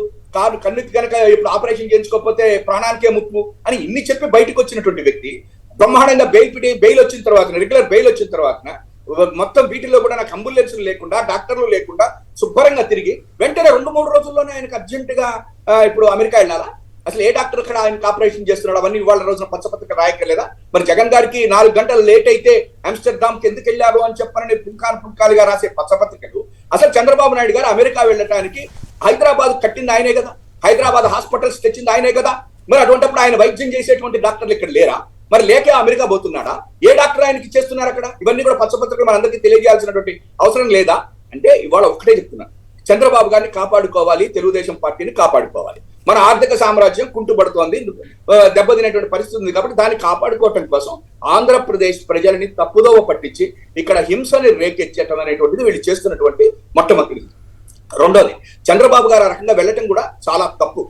కన్నుకి కనుక ఇప్పుడు ఆపరేషన్ చేయించుకోకపోతే ప్రాణానికే ముప్పు అని ఇన్ని చెప్పి బయటకు వచ్చినటువంటి వ్యక్తి బ్రహ్మాండంగా బెయిల్ వచ్చిన తర్వాత, రెగ్యులర్ బెయిల్ వచ్చిన తర్వాత మొత్తం వీటిలో కూడా నాకు అంబులెన్స్లు లేకుండా, డాక్టర్లు లేకుండా శుభ్రంగా తిరిగి వెంటనే 2-3 రోజుల్లోనే ఆయనకు అర్జెంటుగా ఇప్పుడు అమెరికా వెళ్ళాలా? అసలు ఏ డాక్టర్ ఇక్కడ ఆయనకు ఆపరేషన్ చేస్తున్నాడు? అవన్నీ ఇవాళ రోజున పచ్చపత్రిక రాయక్కర్లేదా? మరి జగన్ గారికి 4 గంటలు లేట్ అయితే ఆమ్స్టర్డామ్ కి ఎందుకు వెళ్ళారు అని చెప్పని పుంకాలుగా రాసే పచ్చపత్రికలు అసలు చంద్రబాబు నాయుడు గారు అమెరికా వెళ్ళటానికి హైదరాబాద్ కట్టింది ఆయనే కదా, హైదరాబాద్ హాస్పిటల్స్ తెచ్చింది ఆయనే కదా. మరి అటువంటిప్పుడు ఆయన వైద్యం చేసేటువంటి డాక్టర్లు ఇక్కడ లేరా? మరి లేకే అమెరికా పోతున్నాడా? ఏ డాక్టర్ ఆయనకి చేస్తున్నారు అక్కడ? ఇవన్నీ కూడా పచ్చపత్రికలు మనందరికీ తెలియజేయాల్సినటువంటి అవసరం లేదా? అంటే ఇవాళ ఒకటే చెప్తున్నా, చంద్రబాబు గారిని కాపాడుకోవాలి, తెలుగుదేశం పార్టీని కాపాడుకోవాలి. మన ఆర్థిక సామ్రాజ్యం కుంటుపడుతోంది, దెబ్బతినేటువంటి పరిస్థితి ఉంది. కాబట్టి దాన్ని కాపాడుకోవటం కోసం ఆంధ్రప్రదేశ్ ప్రజలని తప్పుదోవ పట్టించి ఇక్కడ హింసని రేకెచ్చటం అనేటువంటిది వీళ్ళు చేస్తున్నటువంటి మొట్టమొదటిది. రెండోది, చంద్రబాబు గారు ఆ రకంగా వెళ్ళటం కూడా చాలా తప్పు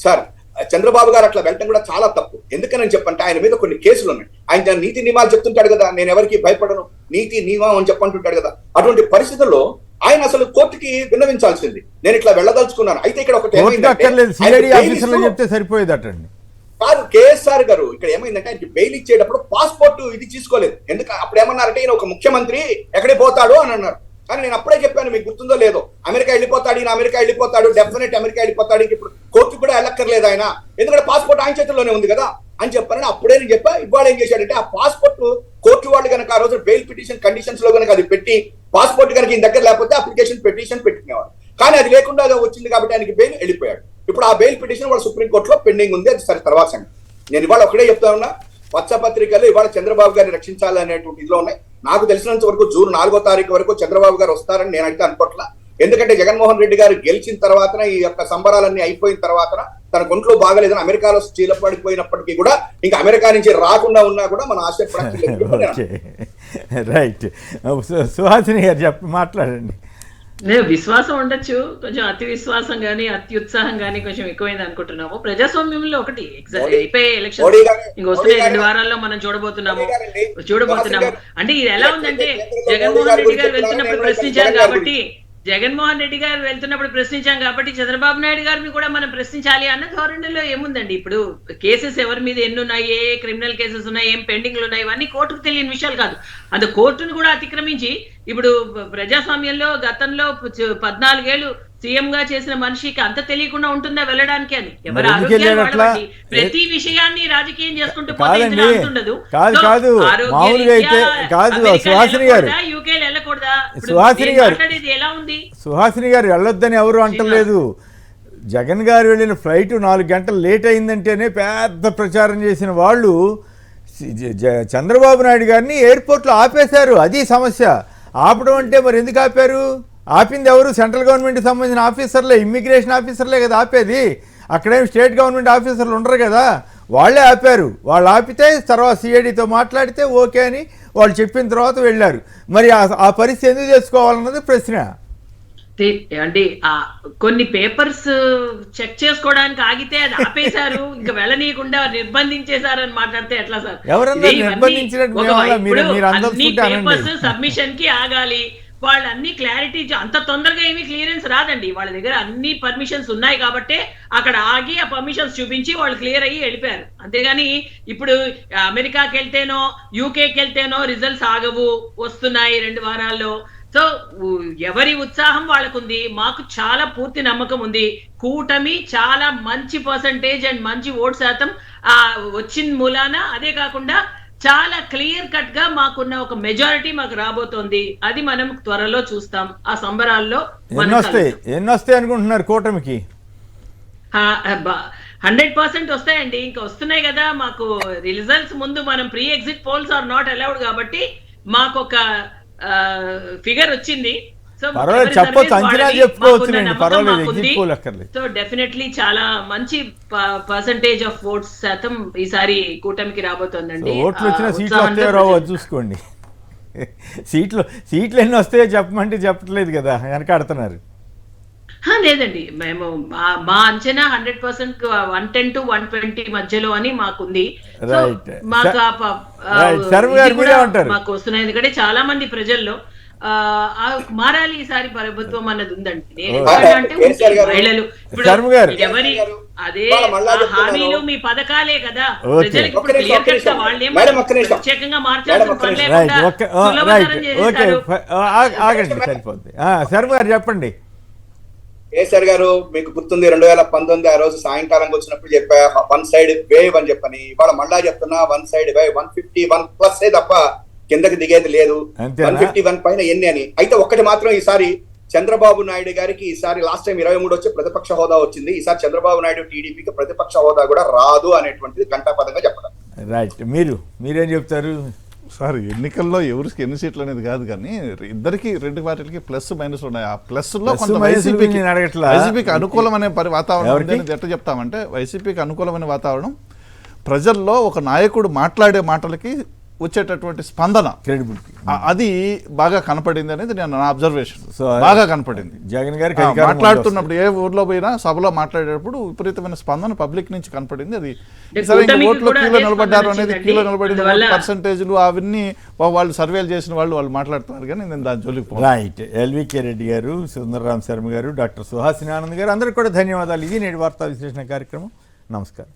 సార్. చంద్రబాబు గారు అట్లా వెళ్ళటం కూడా చాలా తప్పు. ఎందుకని చెప్పంటే ఆయన మీద కొన్ని కేసులు ఉన్నాయి. ఆయన నీతి నియమాలు చెప్తుంటాడు కదా, నేను ఎవరికి భయపడను, నీతి నియమం అని చెప్పంటుంటాడు కదా. అటువంటి పరిస్థితుల్లో ఆయన అసలు కోర్టుకి విన్నవించాల్సింది, నేను ఇట్లా వెళ్ళదలుచుకున్నాను. అయితే ఇక్కడ ఒకటి చెప్తే సరిపోయేదటండి కాదు, కేఎస్ఆర్ గారు ఇక్కడ ఏమైందంటే ఆయనకి బెయిల్ ఇచ్చేటప్పుడు పాస్పోర్ట్ ఇది తీసుకోలేదు. ఎందుకంటే అప్పుడు ఏమన్నారంటే ఈయన ఒక ముఖ్యమంత్రి ఎక్కడికి పోతాడు అని అన్నారు. కానీ నేను అప్పుడే చెప్పాను, మీకు గుర్తుందో లేదో, అమెరికా వెళ్ళిపోతాడు, ఈయన అమెరికా వెళ్ళిపోతాడు, డెఫినెట్ అమెరికా వెళ్ళిపోతాడు, ఇప్పుడు కోర్టు కూడా వెళ్ళక్కర్లేదు ఆయన, ఎందుకంటే పాస్పోర్ట్ ఆయన చేతుల్లోనే ఉంది కదా అని చెప్పారని అప్పుడే నేను చెప్పా. ఇవాళ ఏం చేశాడంటే ఆ పాస్పోర్ట్ కోర్టు వాళ్ళు కనుక ఆ రోజు బెయిల్ పిటిషన్ కండిషన్స్ లో కనుక అది పెట్టి పాస్పోర్ట్ కనుక ఈయన దగ్గర లేకపోతే అప్లికేషన్ పిటిషన్ పెట్టుకునేవాడు. కానీ అది లేకుండా వచ్చింది కాబట్టి ఆయనకి బెయిల్ వెళ్ళిపోయాడు. ఇప్పుడు ఆ బెయిల్ పిటిషన్ వాళ్ళు సుప్రీంకోర్టులో పెండింగ్ ఉంది. అది సరే తర్వాత సంగతి. నేను ఇవాళ ఒకటే చెప్తా ఉన్నా, పచ్చపత్రికలు ఇవాళ చంద్రబాబు గారిని రక్షించాలి అనేటువంటి ఇదిలో ఉన్నాయి. నాకు తెలిసినంత వరకు జూన్ 4వ తారీఖు వరకు చంద్రబాబు గారు వస్తారని నేను అయితే అనుకోవట్లా. ఎందుకంటే జగన్మోహన్ రెడ్డి గారు గెలిచిన తర్వాత ఈ యొక్క సంబరాలన్నీ అయిపోయిన తర్వాత తన ఒంట్లో బాగలేదని అమెరికాలో చీలపడిపోయినప్పటికీ కూడా ఇంకా అమెరికా నుంచి రాకుండా ఉన్నా కూడా మన ఆశ్చర్యపడాలి. రైట్, సుహాసిని గారు మాట్లాడండి. లేదు, విశ్వాసం ఉండొచ్చు, కొంచెం అతి విశ్వాసం గానీ అత్యుత్సాహం గానీ కొంచెం ఎక్కువైంది అనుకుంటున్నాము. ప్రజాస్వామ్యంలో ఒకటి అయిపోయే ఎలక్షన్ ఇంక వస్తున్నాయి 2 వారాల్లో మనం చూడబోతున్నాము. అంటే ఇది ఎలా ఉందంటే జగన్మోహన్ రెడ్డి గారు వెళ్తున్నప్పుడు ప్రశ్నించారు కాబట్టి చంద్రబాబు నాయుడు గారిని కూడా మనం ప్రశ్నించాలి అన్న ధోరణిలో ఏముందండి? ఇప్పుడు కేసెస్ ఎవరి మీద ఎన్ని ఉన్నాయి, ఏ క్రిమినల్ కేసెస్ ఉన్నాయి, ఏం పెండింగ్లు ఉన్నాయి, ఇవన్నీ కోర్టుకు తెలియని విషయాలు కాదు. అంత కోర్టును కూడా అతిక్రమించి ఇప్పుడు ప్రజాస్వామ్యంలో గతంలో 14 ఏళ్ళు సీఎం గా చేసిన మనిషికి అంత తెలియకుండా ఉంటుందా వెళ్ళడానికి? అని ఎవరు ఆరోగ్యాన్ని ప్రతి విషయాన్ని రాజకీయం చేసుకుంటూ ఉండదు. యూకే వెళ్ళకూడదా? మాట్లాడేది ఎలా ఉంది? సుహాసిని గారు వెళ్ళొద్దని ఎవరు అంటలేదు. జగన్ గారు వెళ్ళిన ఫ్లైట్ 4 గంటలు లేట్ అయిందంటేనే పెద్ద ప్రచారం చేసిన వాళ్ళు చంద్రబాబు నాయుడు గారిని ఎయిర్పోర్ట్లో ఆపేశారు. అది సమస్య. ఆపడం అంటే మరి ఎందుకు ఆపారు? ఆపింది ఎవరు? సెంట్రల్ గవర్నమెంట్కి సంబంధించిన ఆఫీసర్లే, ఇమ్మిగ్రేషన్ ఆఫీసర్లే కదా ఆపేది. అక్కడేం స్టేట్ గవర్నమెంట్ ఆఫీసర్లు ఉండరు కదా, వాళ్ళే ఆపారు. వాళ్ళు ఆపితే తర్వాత సిఐడితో మాట్లాడితే ఓకే అని వాళ్ళు చెప్పిన తర్వాత వెళ్ళారు. మరి ఆ పరిస్థితి ఎందుకు చేసుకోవాలన్నది ప్రశ్న. అంటే కొన్ని పేపర్స్ చెక్ చేసుకోవడానికి ఆగితే అది ఆపేశారు, ఇంకా వెళ్ళనీయకుండా నిర్బంధించేశారు అని మాట్లాడితే ఎట్లా సార్? ఎవరన్నా నిర్బంధించినట్టు పేపర్స్ సబ్మిషన్ కి ఆగాలి, వాళ్ళన్ని క్లారిటీ అంత తొందరగా ఏమీ క్లియరెన్స్ రాదండి. వాళ్ళ దగ్గర అన్ని పర్మిషన్స్ ఉన్నాయి కాబట్టి అక్కడ ఆగి ఆ పర్మిషన్స్ చూపించి వాళ్ళు క్లియర్ అయ్యి వెళ్ళిపోయారు. అంతేగాని ఇప్పుడు అమెరికాకి వెళ్తేనో యూకేకి వెళ్తేనో రిజల్ట్స్ ఆగవు, వస్తున్నాయి 2 వారాల్లో. సో ఎవరి ఉత్సాహం వాళ్ళకుంది. మాకు చాలా పూర్తి నమ్మకం ఉంది. కూటమి చాలా మంచి పర్సంటేజ్ అండ్ మంచి ఓట్ శాతం వచ్చిన మూలాన, అదే కాకుండా చాలా క్లియర్ కట్ గా మాకున్న ఒక మెజారిటీ మాకు రాబోతోంది. అది మనం త్వరలో చూస్తాం. ఆ సంబరాల్లో ఎన్ని వస్తాయి అనుకుంటున్నారు కూటమికి? 100% వస్తాయండి. ఇంకా వస్తున్నాయి కదా. మాకు రిజల్ట్స్ ముందు మనం pre exit polls are not allowed కాబట్టి మాకు ఒక ఫిగర్ వచ్చింది. సో చెప్పొచ్చు, అంచనా చెప్పుకోవచ్చు. సో డెఫినెట్లీ చాలా మంచి పర్సంటేజ్ ఆఫ్ ఓట్స్ శాతం ఈసారి కూటమికి రాబోతోందండి. ఓట్లు వచ్చిన సీట్లు వస్తాయో రావో చూసుకోండి. సీట్లు ఎన్ని వస్తాయో చెప్పమంటే చెప్పట్లేదు కదా, వెనకాడుతున్నారు. లేదండి, మేము మా అంచనా 100% 110 to 120 మధ్యలో అని మాకుంది. మాకు వస్తున్నాయి. ఎందుకంటే చాలా మంది ప్రజల్లో మారాలి ఈసారి ప్రభుత్వం అన్నది ఉందండి. అంటే మహిళలు ఇప్పుడు ఎవరి అదే హామీలు మీ పథకాలే కదా ప్రజలకు ఇప్పుడు క్లియర్ కట్ గా వాళ్ళేమో ప్రత్యేకంగా మార్చాల్సిన పని లేకుండా సులభతరం చేశారు. చెప్పండి కేసీఆర్ గారు, మీకు గుర్తుంది 2019 ఆ రోజు సాయంకాలం వచ్చినప్పుడు చెప్పా 1 సైడ్ వేవ్ అని చెప్పని. ఇవాళ మళ్ళా చెప్తున్నా 1 సైడ్ వేవ్, 151+ తప్ప కిందకి దిగేది లేదు. 151 పైన ఎన్ని అని. అయితే ఒక్కటి మాత్రం, ఈసారి చంద్రబాబు నాయుడు గారికి ఈసారి లాస్ట్ టైం 23 వచ్చి ప్రతిపక్ష హోదా వచ్చింది. ఈసారి చంద్రబాబు నాయుడు టీడీపీకి ప్రతిపక్ష హోదా కూడా రాదు అనేటువంటిది ఘంటాపదంగా చెప్పడం. రైట్. మీరేం చెప్తారు సార్? ఎన్నికల్లో ఎవరికి ఎన్ని సీట్లు అనేది కాదు, కానీ ఇద్దరికి 2 పార్టీలకి ప్లస్ మైనస్ ఉన్నాయి. ఆ ప్లస్ లో కొంత వైసీపీకి అనుకూలమైన వాతావరణం ఎట్లా చెప్తామంటే, వైసీపీకి అనుకూలమైన వాతావరణం ప్రజల్లో ఒక నాయకుడు మాట్లాడే మాటలకి వచ్చేటటువంటి స్పందన, క్రెడిబిలిటీ, అది బాగా కనపడింది అనేది నా అబ్జర్వేషన్. బాగా కనపడింది. జగన్ గారు మాట్లాడుతున్నప్పుడు ఏ ఊర్లో పోయినా సభలో మాట్లాడేటప్పుడు విపరీతమైన స్పందన పబ్లిక్ నుంచి కనపడింది. అది ఓట్లు క్యూలో నిలబడ్డారు అనేది, క్యూలో నిలబడింది పర్సంటేజ్లు అవన్నీ వాళ్ళు సర్వేలు చేసిన వాళ్ళు మాట్లాడుతున్నారు, కానీ నేను దాని జోలికి పోను. రైట్. ఎల్వికే రెడ్డి గారు, సుందరరామ్ శర్మ గారు, డాక్టర్ సుహాసిని ఆనంద్ గారు, అందరికీ కూడా ధన్యవాదాలు. ఇది నేటి వార్తా విశ్లేషణ కార్యక్రమం. నమస్కారం.